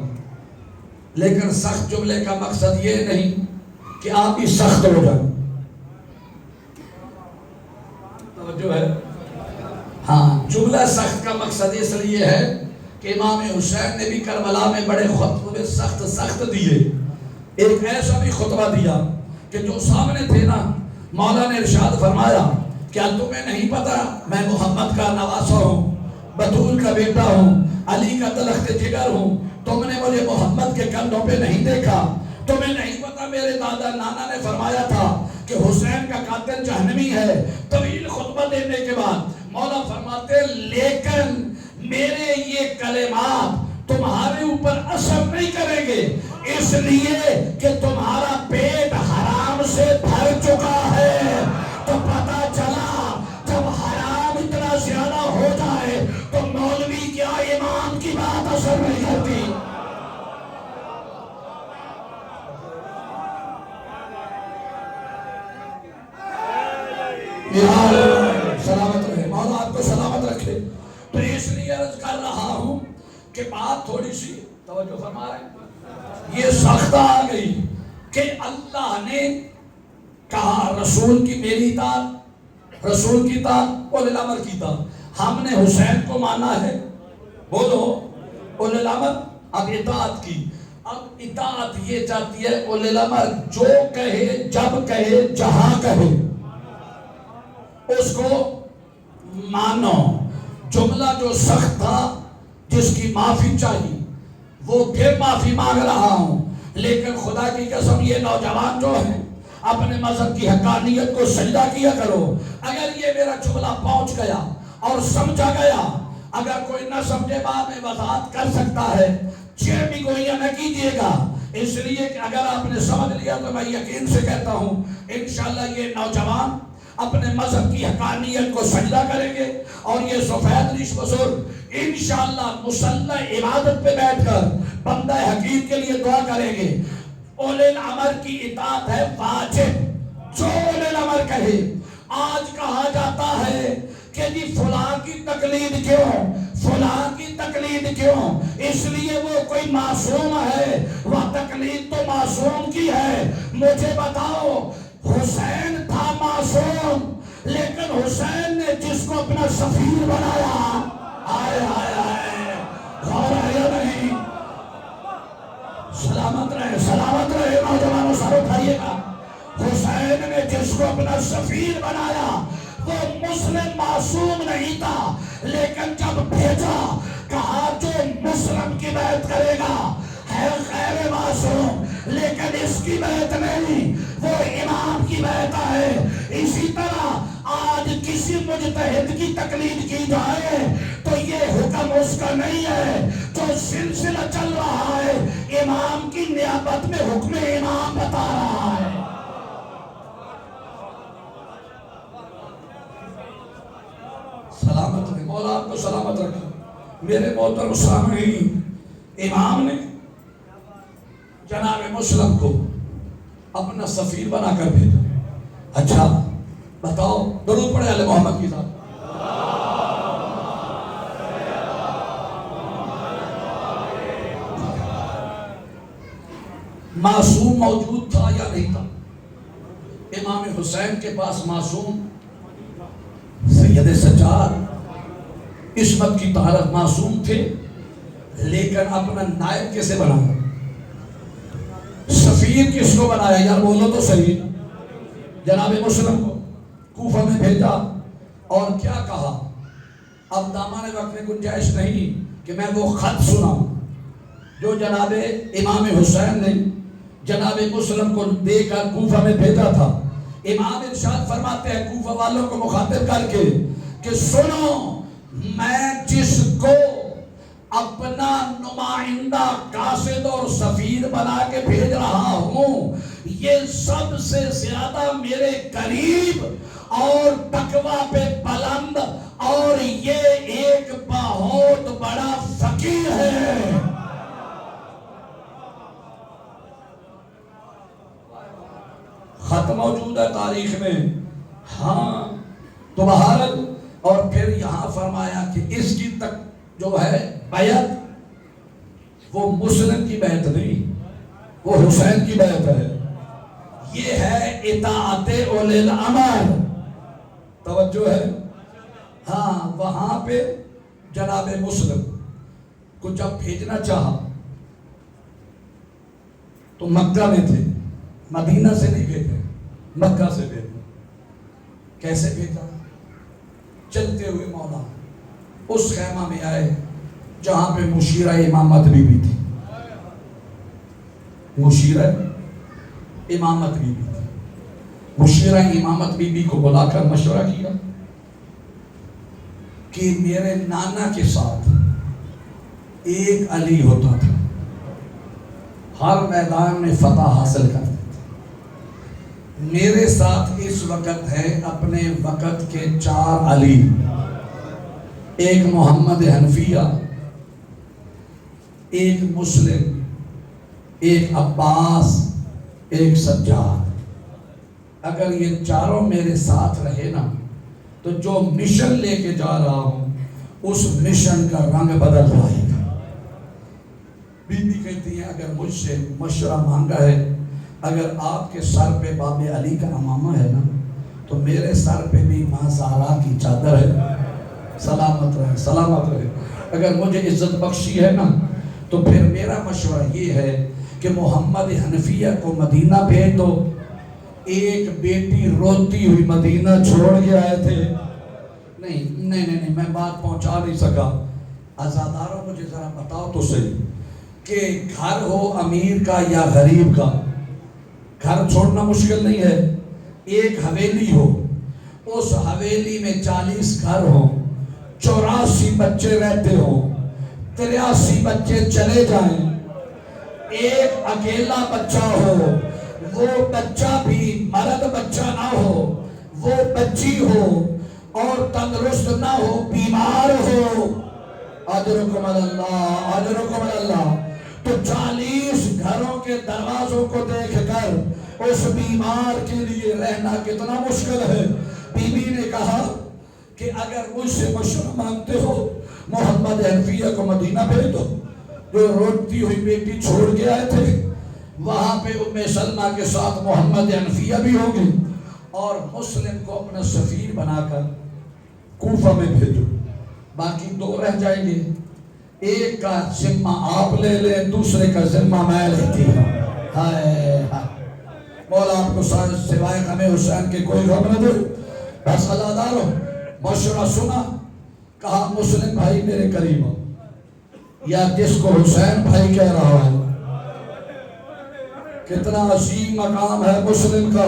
لیکن سخت جملے کا مقصد یہ نہیں کہ آپ ہی سخت ہو جائیں، توجہ ہے؟ ہاں، جملہ سخت کا مقصد اس لیے ہے کہ امام حسین نے بھی کربلا میں بڑے خطبے سخت دیے۔ ایک ایسا بھی خطبہ دیا کہ جو سامنے تھے نا، مولا نے ارشاد فرمایا کیا تمہیں نہیں پتا میں محمد کا نواسہ ہوں، بطول کا بیٹا ہوں، علی کا تلخت جگر ہوں؟ تم نے مجھے محمد کے کندھوں پہ نہیں دیکھا؟ تمہیں نہیں پتا میرے دادا نانا نے فرمایا تھا کہ حسین کا قاتل جہنمی ہے؟ طویل خطبہ دینے کے بعد مولا فرماتے لیکن میرے یہ کلمات تمہارے اوپر اثر نہیں کریں گے، اس لیے کہ تمہارا پیٹ حرام سے بھر چکا ہے۔ تو پتا چلا جب حرام اتنا زیادہ ہو جائے تو مولوی کیا امام کی بات اثر نہیں کرتی۔ سلامت رہے، مولا آپ کو سلامت رکھے۔ تو اس لیے عرض کر رہا ہوں کہ بات تھوڑی سی توجہ فرما رہے ہیں، یہ سخت آ گئی کہ اللہ نے کہا رسول کی میری اطاعت، رسول کی اطاعت، اولی الامر کی اطاعت۔ ہم نے حسین کو مانا ہے، بولو اولی الامر، اب اطاعت کی۔ اب اطاعت یہ چاہتی ہے اولی الامر جو کہے، جب کہے، جہاں کہے اس کو مانو۔ جملہ جو سخت تھا، جس کی معافی چاہیے، وہ پھر معافی مانگ رہا ہوں، لیکن خدا کی قسم یہ نوجوان جو ہیں اپنے مذہب کی حقانیت کو سجدہ کیا کرو۔ اگر یہ میرا جملہ پہنچ گیا اور سمجھا گیا، اگر کوئی نہ سمجھے بعد میں وضاحت کر سکتا ہے، چیر بھی گوئیاں نہ کیجئے گا، اس لیے کہ اگر آپ نے سمجھ لیا تو میں یقین سے کہتا ہوں انشاءاللہ یہ نوجوان اپنے مذہب کی حقانیت کو سجدہ کریں گے، اور یہ سفید ریش بزرگ انشاءاللہ مصلی عبادت پہ بیٹھ کر بندہ حقیق کے لیے دعا کریں گے۔ اولے الامر کی اطاعت ہے واجب، جو اولے الامر کہے۔ آج کہا جاتا ہے کہ جی فلاں کی تقلید کیوں، فلاں کی تقلید کیوں؟ اس لیے وہ کوئی معصوم ہے، وہ تقلید تو معصوم کی ہے۔ مجھے بتاؤ، حسین تھا معصوم، لیکن حسین نے جس کو اپنا سفیر بنایا، آئے آئے آئے، غور ہے یا نہیں؟ سلامت رہے نوجوانوں، سر اٹھائیے گا۔ حسین نے جس کو اپنا سفیر بنایا وہ مسلم معصوم نہیں تھا، لیکن جب بھیجا کہا جو مسلم کی بیعت کرے گا ہے غیر معصوم، لیکن اس کی بیعت نہیں، وہ امام کی بیعت ہے۔ اسی طرح آج کسی مجتہد کی تقلید کی جائے تو یہ حکم اس کا نہیں ہے، جو سلسلہ چل رہا ہے امام کی نیابت میں حکم امام بتا رہا ہے۔ سلامت رہے، مولا آپ کو سلامت رکھے۔ میرے محترم سامعین، امام نے جناب مسلم کو اپنا سفیر بنا کر بھیجا۔ اچھا بتاؤ، درود پڑھے آل محمد کی ذات۔ معصوم موجود تھا یا نہیں تھا؟ امام حسین کے پاس معصوم سید سجاد عصمت کی طہارت معصوم تھے، لیکن اپنا نائب کیسے بنایا؟ سفیر کس کو بنایا؟ یار بولو تو صحیح۔ جناب مسلم کو کوفہ میں بھیجا اور کیا کہا؟ اب دامان وقت میں گنجائش نہیں کہ میں وہ خط سناؤں جو جناب امام حسین نے جناب مسلم کو دے کر کوفہ میں بھیجا تھا۔ امام ارشاد فرماتے ہیں کوفہ والوں کو مخاطب کر کے کہ سنو، میں جس کو اپنا نمائندہ قاصد اور سفیر بنا کے بھیج رہا ہوں، یہ سب سے زیادہ میرے قریب اور تقویٰ پہ بلند، اور یہ ایک بہت بڑا فقیر ہے۔ خط موجود ہے تاریخ میں، ہاں تو بہرحال، اور پھر یہاں فرمایا کہ اس کی تک جو ہے بیعت وہ مسلم کی بیعت نہیں، وہ حسین کی بیعت ہے۔ یہ ہے اطاعت اولی الامر۔ توجہ ہے؟ ہاں وہاں پہ جناب مسلم کو جب بھیجنا چاہا تو مکہ میں تھے، مدینہ سے نہیں بھیجے، مکہ سے بھیجا۔ کیسے بھیجا؟ چلتے ہوئے مولا اس خیمہ میں آئے جہاں پہ مشیرہ امامت بی بی تھی، مشیرہ امامت بی بی تھی۔ مشیرہ امامت بی بی کو بلا کر مشورہ کیا کہ میرے نانا کے ساتھ ایک علی ہوتا تھا، ہر میدان میں فتح حاصل کرتے تھے۔ میرے ساتھ اس وقت ہے اپنے وقت کے 4 علی، ایک محمد حنفیہ، ایک مسلم، ایک عباس، ایک سجاد۔ اگر یہ چاروں میرے ساتھ رہے نا تو جو مشن لے کے جا رہا ہوں اس مشن کا رنگ بدل جائے گا۔ بی بی کہتی ہیں اگر مجھ سے مشورہ مانگا ہے، اگر آپ کے سر پہ باب علی کا امامہ ہے نا تو میرے سر پہ بھی ماں زہرا کی چادر ہے۔ سلامت رہے، سلامت رہے۔ اگر مجھے عزت بخشی ہے نا تو پھر میرا مشورہ یہ ہے کہ محمد حنفیہ کو مدینہ بھیج دو۔ ایک بیٹی روتی ہوئی مدینہ چھوڑ کے آئے تھے۔ نہیں میں بات پہنچا نہیں سکا۔ عزاداروں مجھے ذرا بتاؤ تو صحیح کہ گھر ہو امیر کا یا غریب کا، گھر چھوڑنا مشکل نہیں ہے۔ ایک حویلی ہو، اس حویلی میں 40 گھر ہو، 84 بچے رہتے ہو، 83 بچے چلے جائیں، ایک اکیلا بچہ ہو، وہ بچہ بھی مرد بچہ نہ ہو، وہ بچی ہو اور تندرست نہ ہو، بیمار ہو، اجرکم اللہ، اجرکم اللہ، تو 40 گھروں کے دروازوں کو دیکھ کر اس بیمار کے لیے رہنا کتنا مشکل ہے. بی بی نے کہا کہ اگر مجھ سے مشورہ مانگتے ہو محمد حنفیہ کو مدینہ بھیج دو، جو روتی ہوئی بیٹی چھوڑ کے آئے تھے. وہاں پہ ام سلمہ کے ساتھ محمد حنفیہ بھی ہوں گے، اور مسلم کو اپنا سفیر بنا کر کوفہ میں بھیجو. باقی 2 رہ جائیں گے، ایک کا ذمہ آپ لے لیں، دوسرے کا ذمہ میں لیتی ہوں. ہائے مولا آپ کو سوائے غم حسین کے کوئی غم نہ دے. بس عزادارو مشورہ سنا، کہا مسلم بھائی میرے قریب ہو، یا جس کو حسین بھائی کہہ رہا ہے. کتنا عظیم مقام ہے مسلم کا.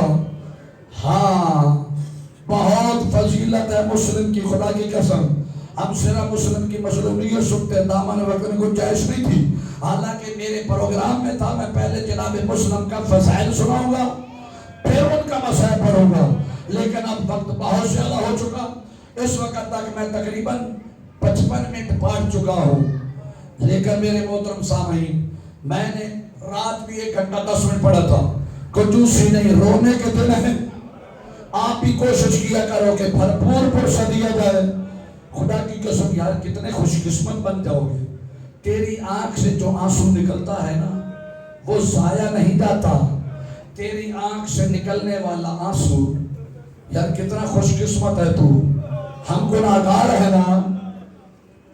ہاں بہت فضیلت ہے مسلم کی، خدا کی قسم. ہم صرف مسلم کی مظلومیت سنتے، دامن وقت گنجائش نہیں تھی. حالانکہ میرے پروگرام میں تھا میں پہلے جناب مسلم کا فضائل سناؤں گا، پھر ان کا مسائل پڑھوں گا، لیکن اب وقت بہت زیادہ ہو چکا. اس وقت تک میں تقریباً 55 منٹ پڑھ چکا ہوں. لیکن میرے محترم سامعین، میں نے رات بھی 1 گھنٹہ 10 منٹ پڑھا تھا. کنجوسی نہیں، رونے کے دن ہیں. آپ بھی کوشش کیا کرو کہ بھرپور پرسہ دیا جائے. خدا کی قسم یار کتنے خوش قسمت بن جاؤ گے. تیری آنکھ سے جو آنسو نکلتا ہے نا وہ ضائع نہیں جاتا. تیری آنکھ سے نکلنے والا آنسو، یار کتنا خوش قسمت ہے تو. ہم گناہگار ہیں نا،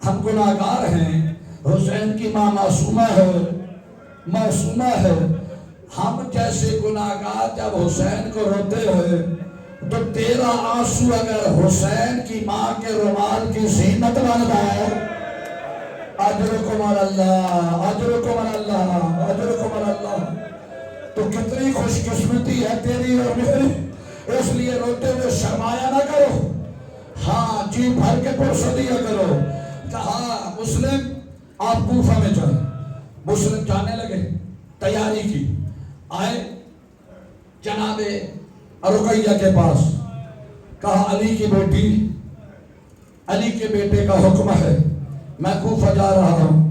ہم گناہگار ہیں. حسین کی ماں معصومہ ہے، معصومہ ہے. ہم جیسے گناہگار جب حسین کو روتے ہوئے، تو تیرا آنسو اگر حسین کی ماں کے رومال کی زینت بن جائے، اجرکم اللہ، اجرکم اللہ، اجرکم اللہ، تو کتنی خوش قسمتی ہے تیری اور میری. اس لیے روتے ہوئے شرمایا نہ کرو. ہاں جی بھر کے پرسہ دیا کرو. کہا مسلم آپ کوفہ میں جائیں. مسلم جانے لگے، تیاری کی. آئے جناب رقیہ کے پاس. کہا علی کی بیٹی، علی کے بیٹے کا حکم ہے، میں کوفہ جا رہا ہوں.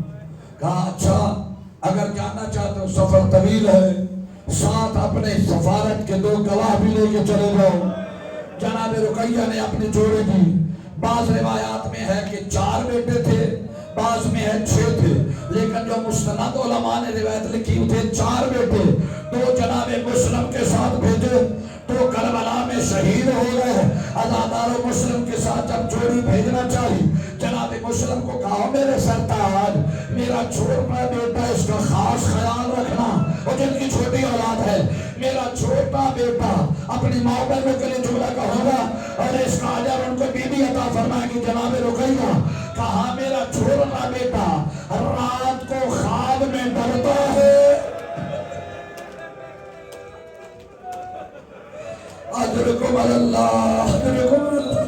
کہا اچھا اگر جانا چاہتے ہو، سفر طویل ہے، ساتھ اپنے سفارت کے 2 گواہ بھی لے کے چلے جاؤ. جناب رقیہ نے اپنی جوڑے دی. بعض روایات میں ہے کہ 4 بیٹے تھے، بعض میں ہے 6 تھے، لیکن جو مستند علماء نے روایت لکھی تھے 4 بیٹے. 2 جناب مسلم کے ساتھ بھیجے، 2 کربلا میں شہید ہو گئے. عزادار و مسلم کے ساتھ جب جوڑی بھیجنا چاہی، جناب مسلم کو کہا میرے سرتاج میرا چھوٹا بیٹا، اس کا خاص خیال رکھنا، اور جن کی چھوٹی اولاد ہے، میرا چھوٹا بیٹا اپنی ماں بہنوں کے لیے جملہ کہوں گا، اور اس کا اجر ان کو بی بی عطا فرمائے گی. جناب رقیہ کہا میرا چھوٹا بیٹا رات کو خواب میں ڈرتا ہے. اجرکم اللہ، اجرکم اللہ.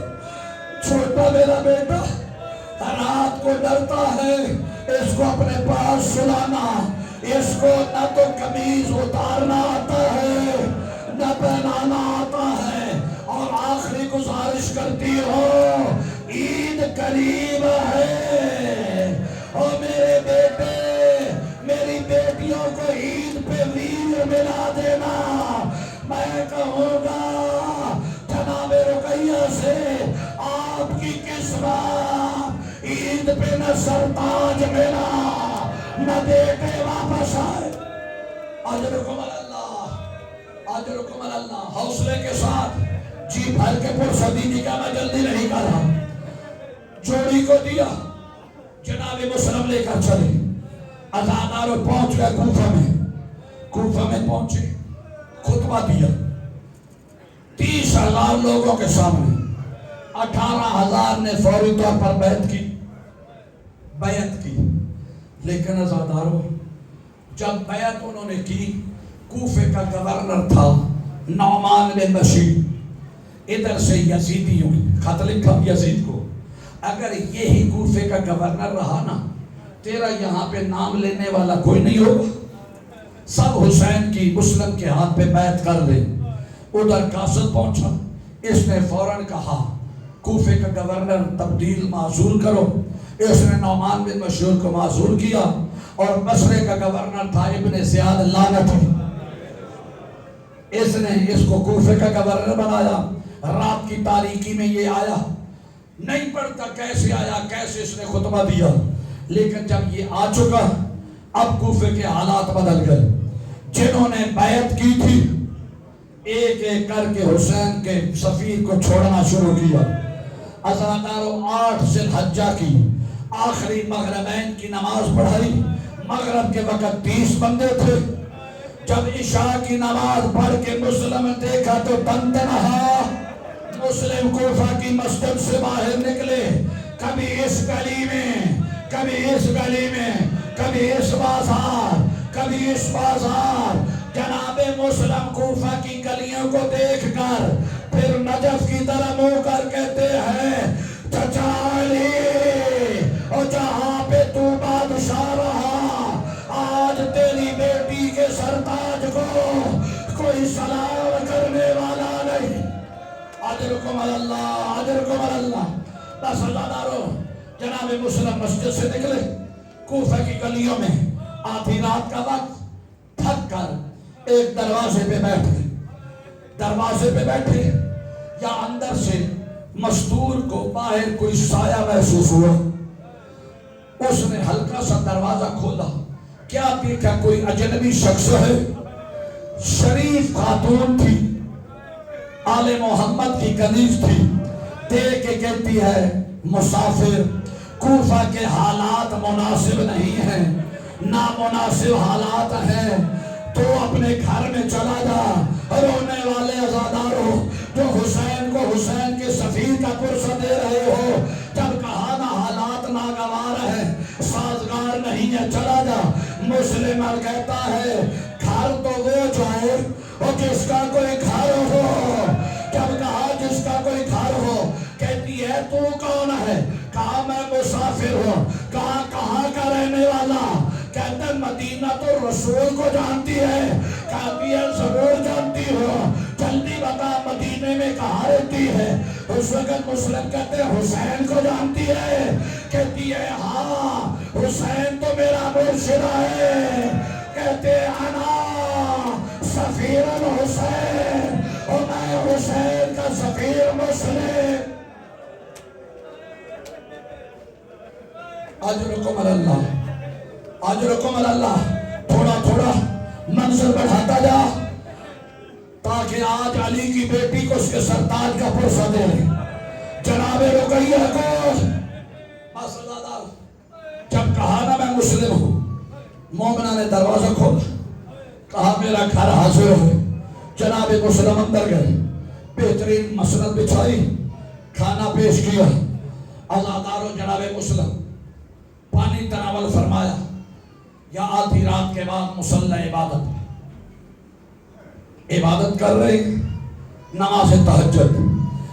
چھوٹا میرا بیٹا رات کو ڈرتا ہے. اس کو اپنے پاس سلانا، اس کو نہ تو قمیض اتارنا آتا ہے نہ پہنانا آتا ہے. اور آخری گزارش کرتی ہو عید قریب ہے، اور میرے بیٹے میری بیٹیوں کو عید پہ ویر ملا دینا. میں کہوں گا جناب رقیہ سے آپ کی قسمت عید پہ نہ سرتاج ملا نہ بیٹے واپس آئے. اجرکم اللہ، اجرکم اللہ. حوصلے کے ساتھ جی بھر کے پرسہ دیجیے گا، میں جلدی نہیں کر رہا. جوڑی کو دیا، جناب مسلم لے کر چلے. عزادار پہنچ گئے کوفہ میں. کوفہ میں پہنچے، خطبہ دیا 30,000 لوگوں کے سامنے. 18,000 نے فوری طور پر بیعت کی. لیکن عزاداروں جب بیعت انہوں نے کی، کوفے کا گورنر تھا نعمان بن بشیر. ادھر سے یزیدیوں خط لکھا یزید کو، اگر یہی کوفے کا گورنر رہا نا، تیرا یہاں پہ نام لینے والا کوئی نہیں ہوگا. سب حسین کی مسلم کے ہاتھ پہ بیعت کر لے. ادھر قاصد پہنچا، اس نے فوراً کہا کوفے کا گورنر تبدیل معزول کرو. اس نے نعمان بن بشیر کو معزول کیا. اور بصرے کا گورنر تھا ابن زیاد لعنتی، اس نے اس کو کوفے کا گورنر بنایا۔ رات کی تاریکی میں یہ آیا، نہیں پڑھتا کیسے آیا، کیسے اس نے خطبہ دیا، لیکن جب یہ آ چکا اب کوفے کے حالات بدل گئے۔ جنہوں نے بیعت کی تھی ایک ایک کر کے حسین کے سفیر کو چھوڑنا شروع کیا۔ عزاداروں 8 ذی الحجہ کی آخری مغربین کی نماز پڑھائی۔ مغرب کے وقت 30 بندے تھے۔ جب عشاء کی نماز پڑھ کے مسلم دیکھا تو تنتنہا مسلم کوفہ کی مسجد سے باہر نکلے، کبھی اس گلی میں، کبھی اس گلی میں، کبھی اس بازار، کبھی اس بازار۔ جناب مسلم کوفہ کی گلیوں کو دیکھ کر پھر نجف کی طرف منہ کر کہتے ہیں چچا علی، اور جہاں پہ تو بادشاہ رہا آج تیری بیٹی کے سرتاج کو کوئی سلام کرنے والا نہیں۔ اجرکم اللہ، اجرکم اللہ۔ بس عزادارو جناب مسلم مسجد سے نکلے، کوفہ کی گلیوں میں آدھی رات کا وقت تھک کر ایک دروازے پہ بیٹھے، دروازے پہ بیٹھے یا اندر سے مزدور کو باہر کوئی سایہ محسوس ہوا۔ اس نے ہلکا سا دروازہ کھولا، کیا دیکھا کوئی اجنبی شخص ہے، شریف خاتون تھی، آل محمد کی کنیز تھی، دیکھ کے کہتی ہے مسافر، کوفہ کے حالات مناسب نہیں ہیں، نامناسب حالات ہیں، تو اپنے گھر میں چلا جا۔ رونے والے عزاداروں جو حسین کو حسین کے سفیر کا پرسہ دے رہے ہو، جب کہا نا حالات ناگوار ہیں، سازگار نہیں ہے، چلا جا۔ مسلم کہتا ہے گھر تو وہ جائے اور جس کا کوئی گھر ہو۔ جب کہا جس کا کوئی گھر ہو، کہتی ہے تو کون ہے؟ کہا میں مسافر ہوں۔ کہا کہاں کا رہنے والا؟ کہتا ہے مدینہ تو رسول کو جانتی ہے۔ کہتی ہے ضرور جانتی ہو، جلدی بتا مدینے میں کہاں رہتی ہے؟ اس وقت مسلم کہتے ہیں حسین کو جانتی ہے؟ کہتی ہے ہاں حسین تو میرا مرشد ہے۔ کہتے انا سفیر الحسین، اور میں حسین کا سفیر مسلم۔ اجرکم اللہ، اجرکم اللہ۔ تھوڑا تھوڑا منظر بڑھاتا جا تاکہ آج علی کی بیٹی کو اس کے سرتاج کا پرسہ دے جناب رقیہ کو۔ جب کہا نا میں مسلم ہوں، مومنہ نے دروازہ کھولا، کہا میرا گھر حاضر ہے۔ جناب مسلم اندر گئے، بہترین مسند بچھائی، کھانا پیش کیا۔ عزادارو جناب مسلم پانی تناول فرمایا، یا آدھی رات کے بعد مصلی عبادت کر رہے نماز تہجد،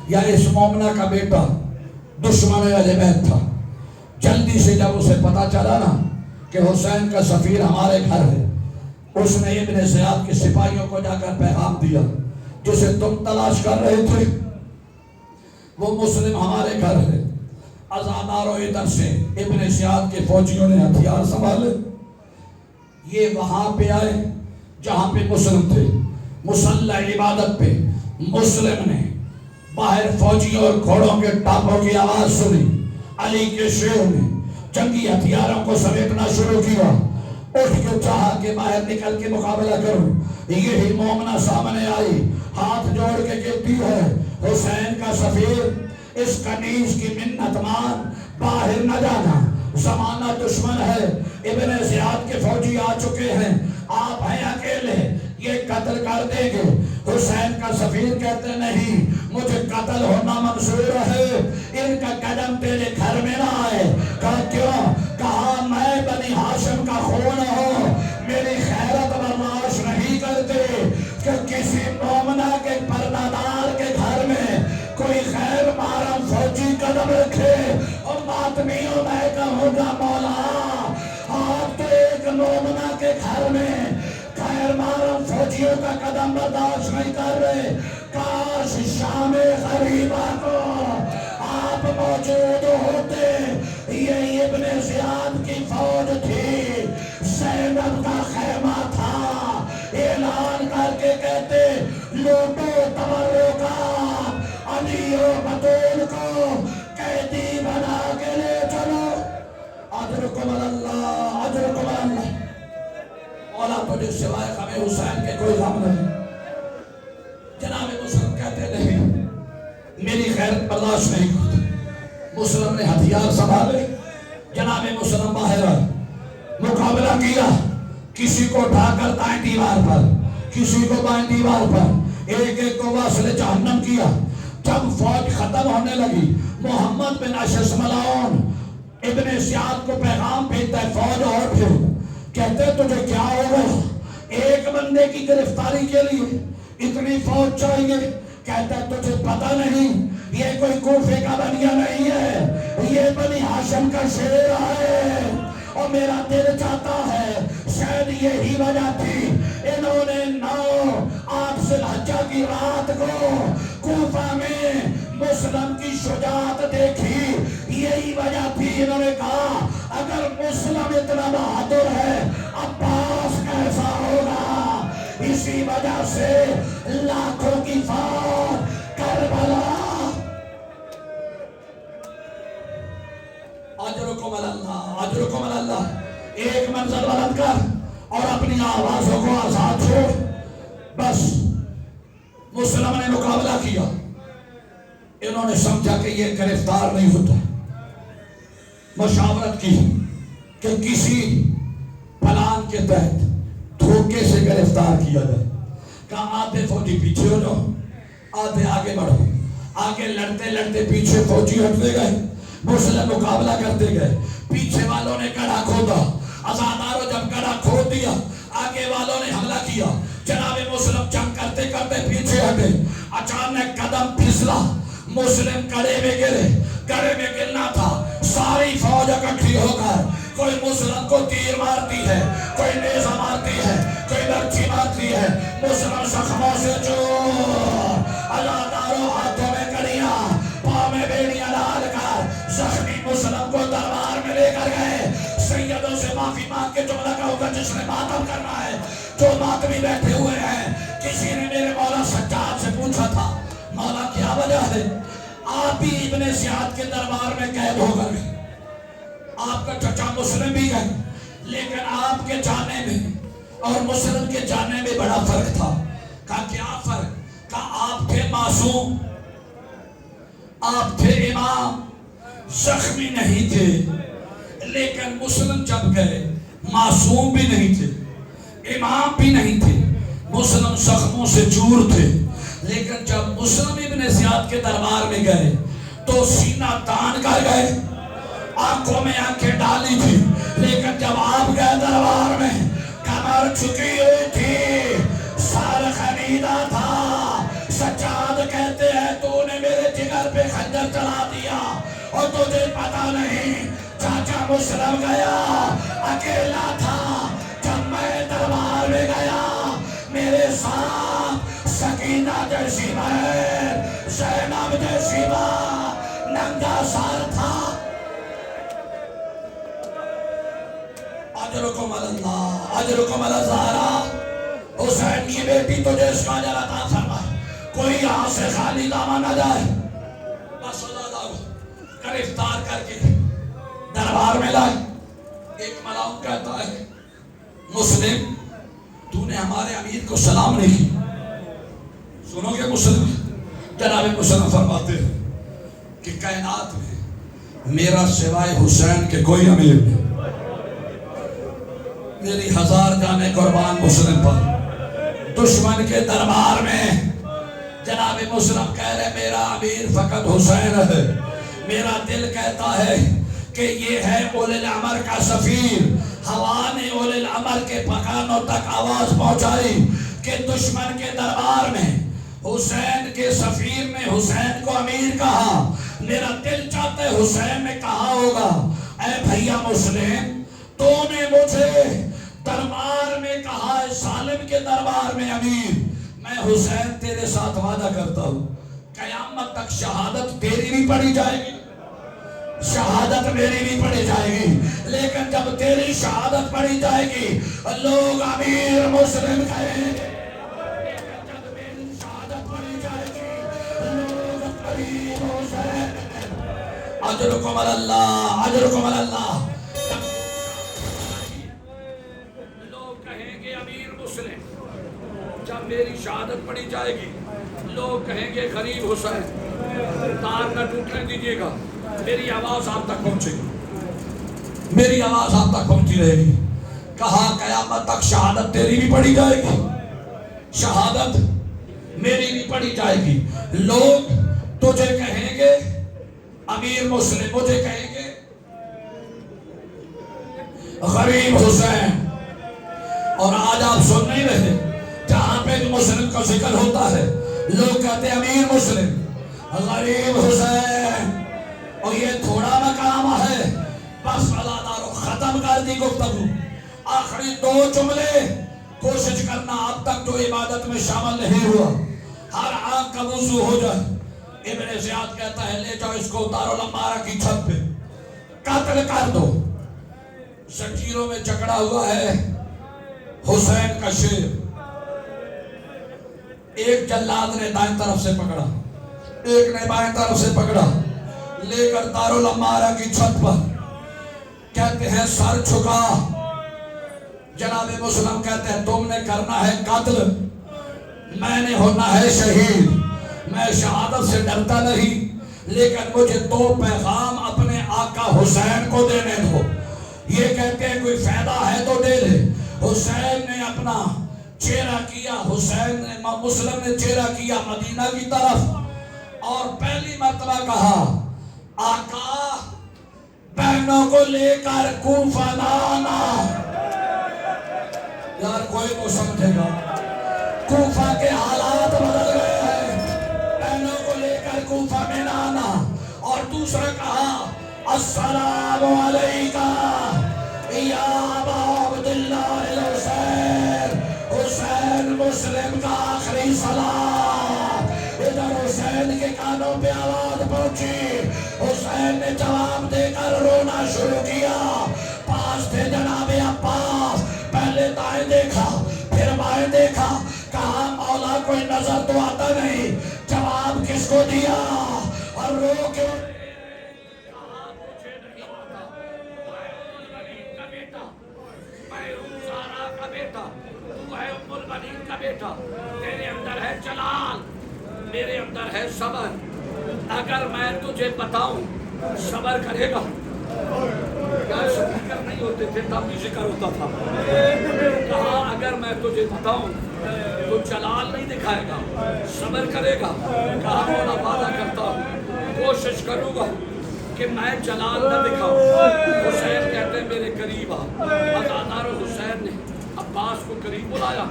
یا اس مومنہ کا بیٹا دشمن اہل بیت تھا۔ جلدی سے جب اسے پتا چلا نا کہ حسین کا سفیر ہمارے گھر ہے، اس نے ابن زیاد کے سپاہیوں کو جا کر پیغام دیا جسے تم تلاش کر رہے تھے، وہ مسلم ہمارے گھر ہے۔ عزاداروں ادھر سے ابن زیاد کے فوجیوں نے ہتھیار سنبھالے، یہ وہاں پہ آئے جہاں پہ مسلم تھے، مصلی عبادت پہ۔ مسلم نے باہر فوجیوں اور گھوڑوں کے ٹاپوں کی آواز سنی، علی کے شیر نے جنگی ہتھیاروں کو سمیٹنا شروع کیا۔ اٹھ کے چاہا کہ باہر نکل کے مقابلہ کروں، یہی مومنہ سامنے آئی، ہاتھ جوڑ کے کہتی ہے حسین کا سفیر، اس کنیز کی منت مان، باہر نہ جانا، زمانہ دشمن ہے، ابن زیاد کے فوجی آ چکے ہیں، آپ ہیں اکیلے، یہ قتل کر دیں گے۔ حسین کا سفیر کہتے نہیں، مجھے قتل ہونا منظور ہے، ان کا قدم تیرے گھر میں نہ آئے۔ کہا کیوں؟ کہا میں بنی ہاشم کا خون ہوں، میری خیرت برداشت نہیں کرتے کہ کسی مومنہ کے پردادار کے گھر میں کوئی غیر محرم فوجی قدم رکھے۔ اور ماتمیوں میں کہوں گا مولا آپ تو ایک مومنہ کے گھر میں غیر محرم فوجیوں کا قدم برداشت نہیں کر رہے، کاش شام غریبہ کو آپ موجود ہوتے۔ یہ ابن زیاد کی فوج تھی زینب کا خیمہ تھا، اعلان کر کے کہتے لوٹو تبرکات، علی و بطول کو قیدی بنا کے لے چلو، اجرکم اللہ اجرکم اللہ۔ مولا تجھے سوائے غم حسین کے کوئی غم نہیں۔ جناب مسلم کہتے نہیں میری غیرت برداشت نہیں کرتی۔ مسلم نے ہتھیار سنبھالے، جناب مسلم باہر آئے، مقابلہ کیا، کسی کو اٹھا کر دائیں دیوار پر، کسی کو بائیں دیوار پر، ایک ایک کو واصل جہنم کیا۔ جب فوج ختم ہونے لگی، محمد بن اشعث ملعون ابن زیاد کو پیغام بھیجتا ہے فوج اور پھر کہتے تجھے کیا ہو گیا؟ ایک بندے کی گرفتاری کے لیے اتنی فوج چاہیے؟ کہتا ہے تجھے پتہ نہیں یہ کوئی کوفے کا بنیا نہیں ہے، یہ بنی ہاشم کا شیر ہے، اور میرا دل چاہتا ہے شاید یہی وجہ تھی انہوں نے 9 ذی الحجہ کی رات کو کوفہ میں مسلم کی شجاعت دیکھی، یہی وجہ تھی انہوں نے کہا اگر مسلم اتنا بہادر ہے عباس کیسا ہوگا۔ اسی وجہ سے لاکھوں کی فوج کربلا۔ اجرکم اللہ اجرکم اللہ۔ ایک منزل بلند کر اور اپنی آوازوں کو آزاد چھوڑ۔ بس مسلم نے مقابلہ کیا، انہوں نے سمجھا کہ یہ گرفتار نہیں ہوتا، مشاورت کی کہ کسی پلان کے تحت دھوکے سے گرفتار کیا جائے۔ کہا آدھے فوجی پیچھے ہو جاؤ، آدھے آگے بڑھو۔ آگے لڑتے لڑتے پیچھے فوجی ہٹتے گئے، مسلم مقابلہ کرتے گئے، پیچھے والوں نے گڑھا کھودا، ازاداروں جب گڑھا کھود دیا آگے والوں نے حملہ کیا، جناب مسلم جنگ کرتے کرتے پیچھے ہٹے، اچانک قدم پھسلا، مسلم گڑھے میں گرے، گڑھے میں گرنا تھا، ساری فوج اکٹھی ہو کر کوئی مسلم کو تیر مارتی ہے، کوئی نیزہ مارتی ہے، کوئی برچھی مارتی ہے، مسلم زخموں سے چور، ازاداروں ہاتھوں میں کڑیاں، پاؤں میں بیڑیاں ڈال کر زخمی مسلم کو دربار میں لے کر گئے۔ سیدوں سے معافی مانگ کے جملہ کا ہوگا جس نے ماتم کرنا ہے، جو ماتمی بیٹھے ہوئے ہیں۔ کسی نے میرے مولا سجاد سے پوچھا تھا مولا کیا وجہ ہے؟ آپ بھی ابن زیاد کے دربار میں قید ہو گئے، آپ کا چچا مسلم بھی گئے، لیکن آپ کے جانے میں اور مسلم کے جانے میں بڑا فرق تھا۔ کہا کیا فرق؟ کہا آپ تھے معصوم، آپ تھے امام، زخمی نہیں تھے، لیکن مسلم جب گئے معصوم بھی نہیں تھے، امام بھی نہیں تھے، مسلم زخموں سے چور تھے، لیکن جب مسلم ابن زیاد کے دربار میں گئے تو سینہ تان کر گئے، آنکھوں میں آنکھیں ڈالی تھی، لیکن جب آپ گئے دربار میں کمر جھکی ہوئی تھی، سر خمیدہ تھا۔ سجاد کہتے ہیں تو نے میرے جگر پہ خنجر چلا دیا اور تجھے پتا نہیں چاچا مسلم گیا اکیلا تھا، جب میں دربار میں گیا میرے ساتھ سکینہ جیسی بہن، زینب جیسی ماں، ننگا سار تھا۔ اجرکم اللہ اجرکم اللہ۔ زہرا حسین کی بیٹی تجھے اس کا اجر عطا فرمائے، کوئی یہاں سے خالی دامن نہ جائے۔ بس گرفتار کر کے دربار میں لائے۔ ایک ملعون کہتا ہے مسلم تو نے ہمارے امیر کو سلام نہیں کی۔ سنو گے مسلم؟ جناب مسلم فرماتے ہیں کہ کائنات میں میرا سوائے حسین کے کوئی امیر نہیں، میری 1000 جانیں قربان مسلم پر۔ دشمن کے دربار میں جناب مسلم کہہ رہے میرا امیر فقط حسین ہے۔ میرا دل کہتا ہے کہ یہ ہے اولی الامر کا سفیر۔ ہوا نے اولی الامر کے پکانوں تک آواز پہنچائی کہ دشمن کے دربار میں حسین کے سفیر نے حسین کو امیر کہا۔ میرا دل چاہتا ہے حسین نے کہا ہوگا اے بھیا مسلم تو نے مجھے دربار میں کہا ہے ظالم کے دربار میں امیر، میں حسین تیرے ساتھ وعدہ کرتا ہوں قیامت تک شہادت تیری بھی پڑی جائے گی، شہادت میری بھی پڑھی جائے گی، لیکن جب تیری شہادت پڑھی جائے گی لوگ امیر مسلم کہیں گے، جب میری شہادت پڑھی جائے گی لوگ امیر حسین، اجرکم اللہ اجرکم اللہ، لوگ کہیں گے امیر مسلم، جب میری شہادت پڑھی جائے گی لوگ کہیں گے غریب حسین۔ تار نہ ٹوٹنے دیجیے گا، میری آواز آپ تک پہنچے گی، میری آواز آپ تک پہنچی رہے گی۔ کہا قیامت تک شہادت تیری بھی پڑھی جائے گی، شہادت میری بھی پڑھی جائے گی، لوگ تجھے کہیں گے امیر مسلم، مجھے کہیں گے غریب حسین۔ اور آج آپ سن نہیں رہے، جہاں پہ مسلم کا ذکر ہوتا ہے لوگ کہتے ہیں امیر مسلم غریب حسین، اور یہ تھوڑا مقام ہے، بس اللہ دارو ختم کر دی گفتگو۔ آخری 2 جملے کوشش کرنا اب تک جو عبادت میں شامل نہیں ہوا، ہر آنکھ کا وضو ہو جائے۔ ابن زیاد کہتا ہے لے جاؤ اس کو دار الامارہ کی چھت پہ قتل کر دو۔ زنجیروں میں جکڑا ہوا ہے حسین کا شیر، ایک جلاد نے دائیں طرف سے پکڑا، ایک نے بائیں طرف سے پکڑا، لے کر دار الامارہ کی چھت پر، کہتے ہیں سر چھکا۔ جناب مسلم کہتے ہیں تم نے کرنا ہے قتل، میں نے ہونا ہے شہید، میں شہادت سے ڈرتا نہیں، لیکن مجھے 2 پیغام اپنے آقا حسین کو دینے دو۔ یہ کہتے ہیں کوئی فائدہ ہے تو دے لے۔ حسین نے اپنا چہرہ کیا، حسین نے مسلم نے چہرہ کیا مدینہ کی طرف، اور پہلی مرتبہ کہا آقا بہنوں کو لے کر کوفہ نہ آنا۔ یار کوئی تو سمجھے گا، کوفہ کے حالات بدل گئے ہیں، بہنوں کو لے کر کوفہ میں نہ آنا۔ اور دوسرا کہا السلام علیکہ یا ابا عبداللہ الحسین، حسین مسلم کا آخری سلام۔ ادھر حسین کے کانوں پہ آواز پہنچی، حسین نے جواب دے کر رونا شروع کیا۔ پاس تھے جناب عباس، پہلے دائیں دیکھا پھر بائیں دیکھا، کہا مولا کوئی نظر تو آتا نہیں، جواب کس کو دیا؟ اور رو کے کہا مجھے نہیں آتا، میں ام البنین کا بیٹا، میں ام زہرا کا بیٹا، تو ہے ام البنین کا بیٹا، تیرے اندر ہے جلال، میرے اندر ہے صبر، اگر میں تجھے بتاؤں صبر کرے گا؟ یار ذکر نہیں ہوتے تھے تب بھی ذکر ہوتا تھا۔ کہا اگر میں تجھے بتاؤں تو جلال نہیں دکھائے گا، صبر کرے گا؟ کہا مولا وعدہ کرتا ہوں کوشش کروں گا کہ میں جلال نہ دکھاؤں۔ حسین کہتے ہیں میرے قریب آ۔ عزادار حسین نے عباس کو قریب بلایا،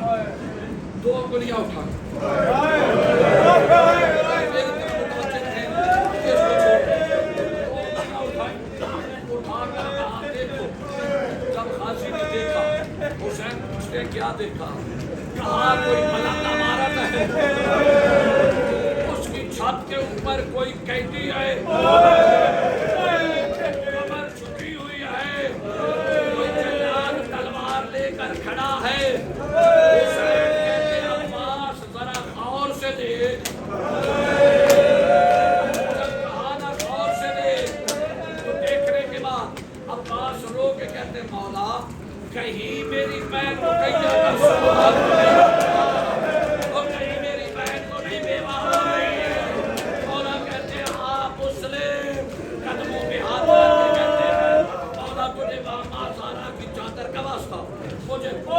2 انگلیاں اٹھا حسین پوچھتے کیا دیکھا؟ کہا کوئی ملنگ عمارت ہے، اس کی چھت کے اوپر کوئی قیدی ہے، کمر جھکی ہوئی ہے، کوئی جلاد تلوار لے کر کھڑا ہے،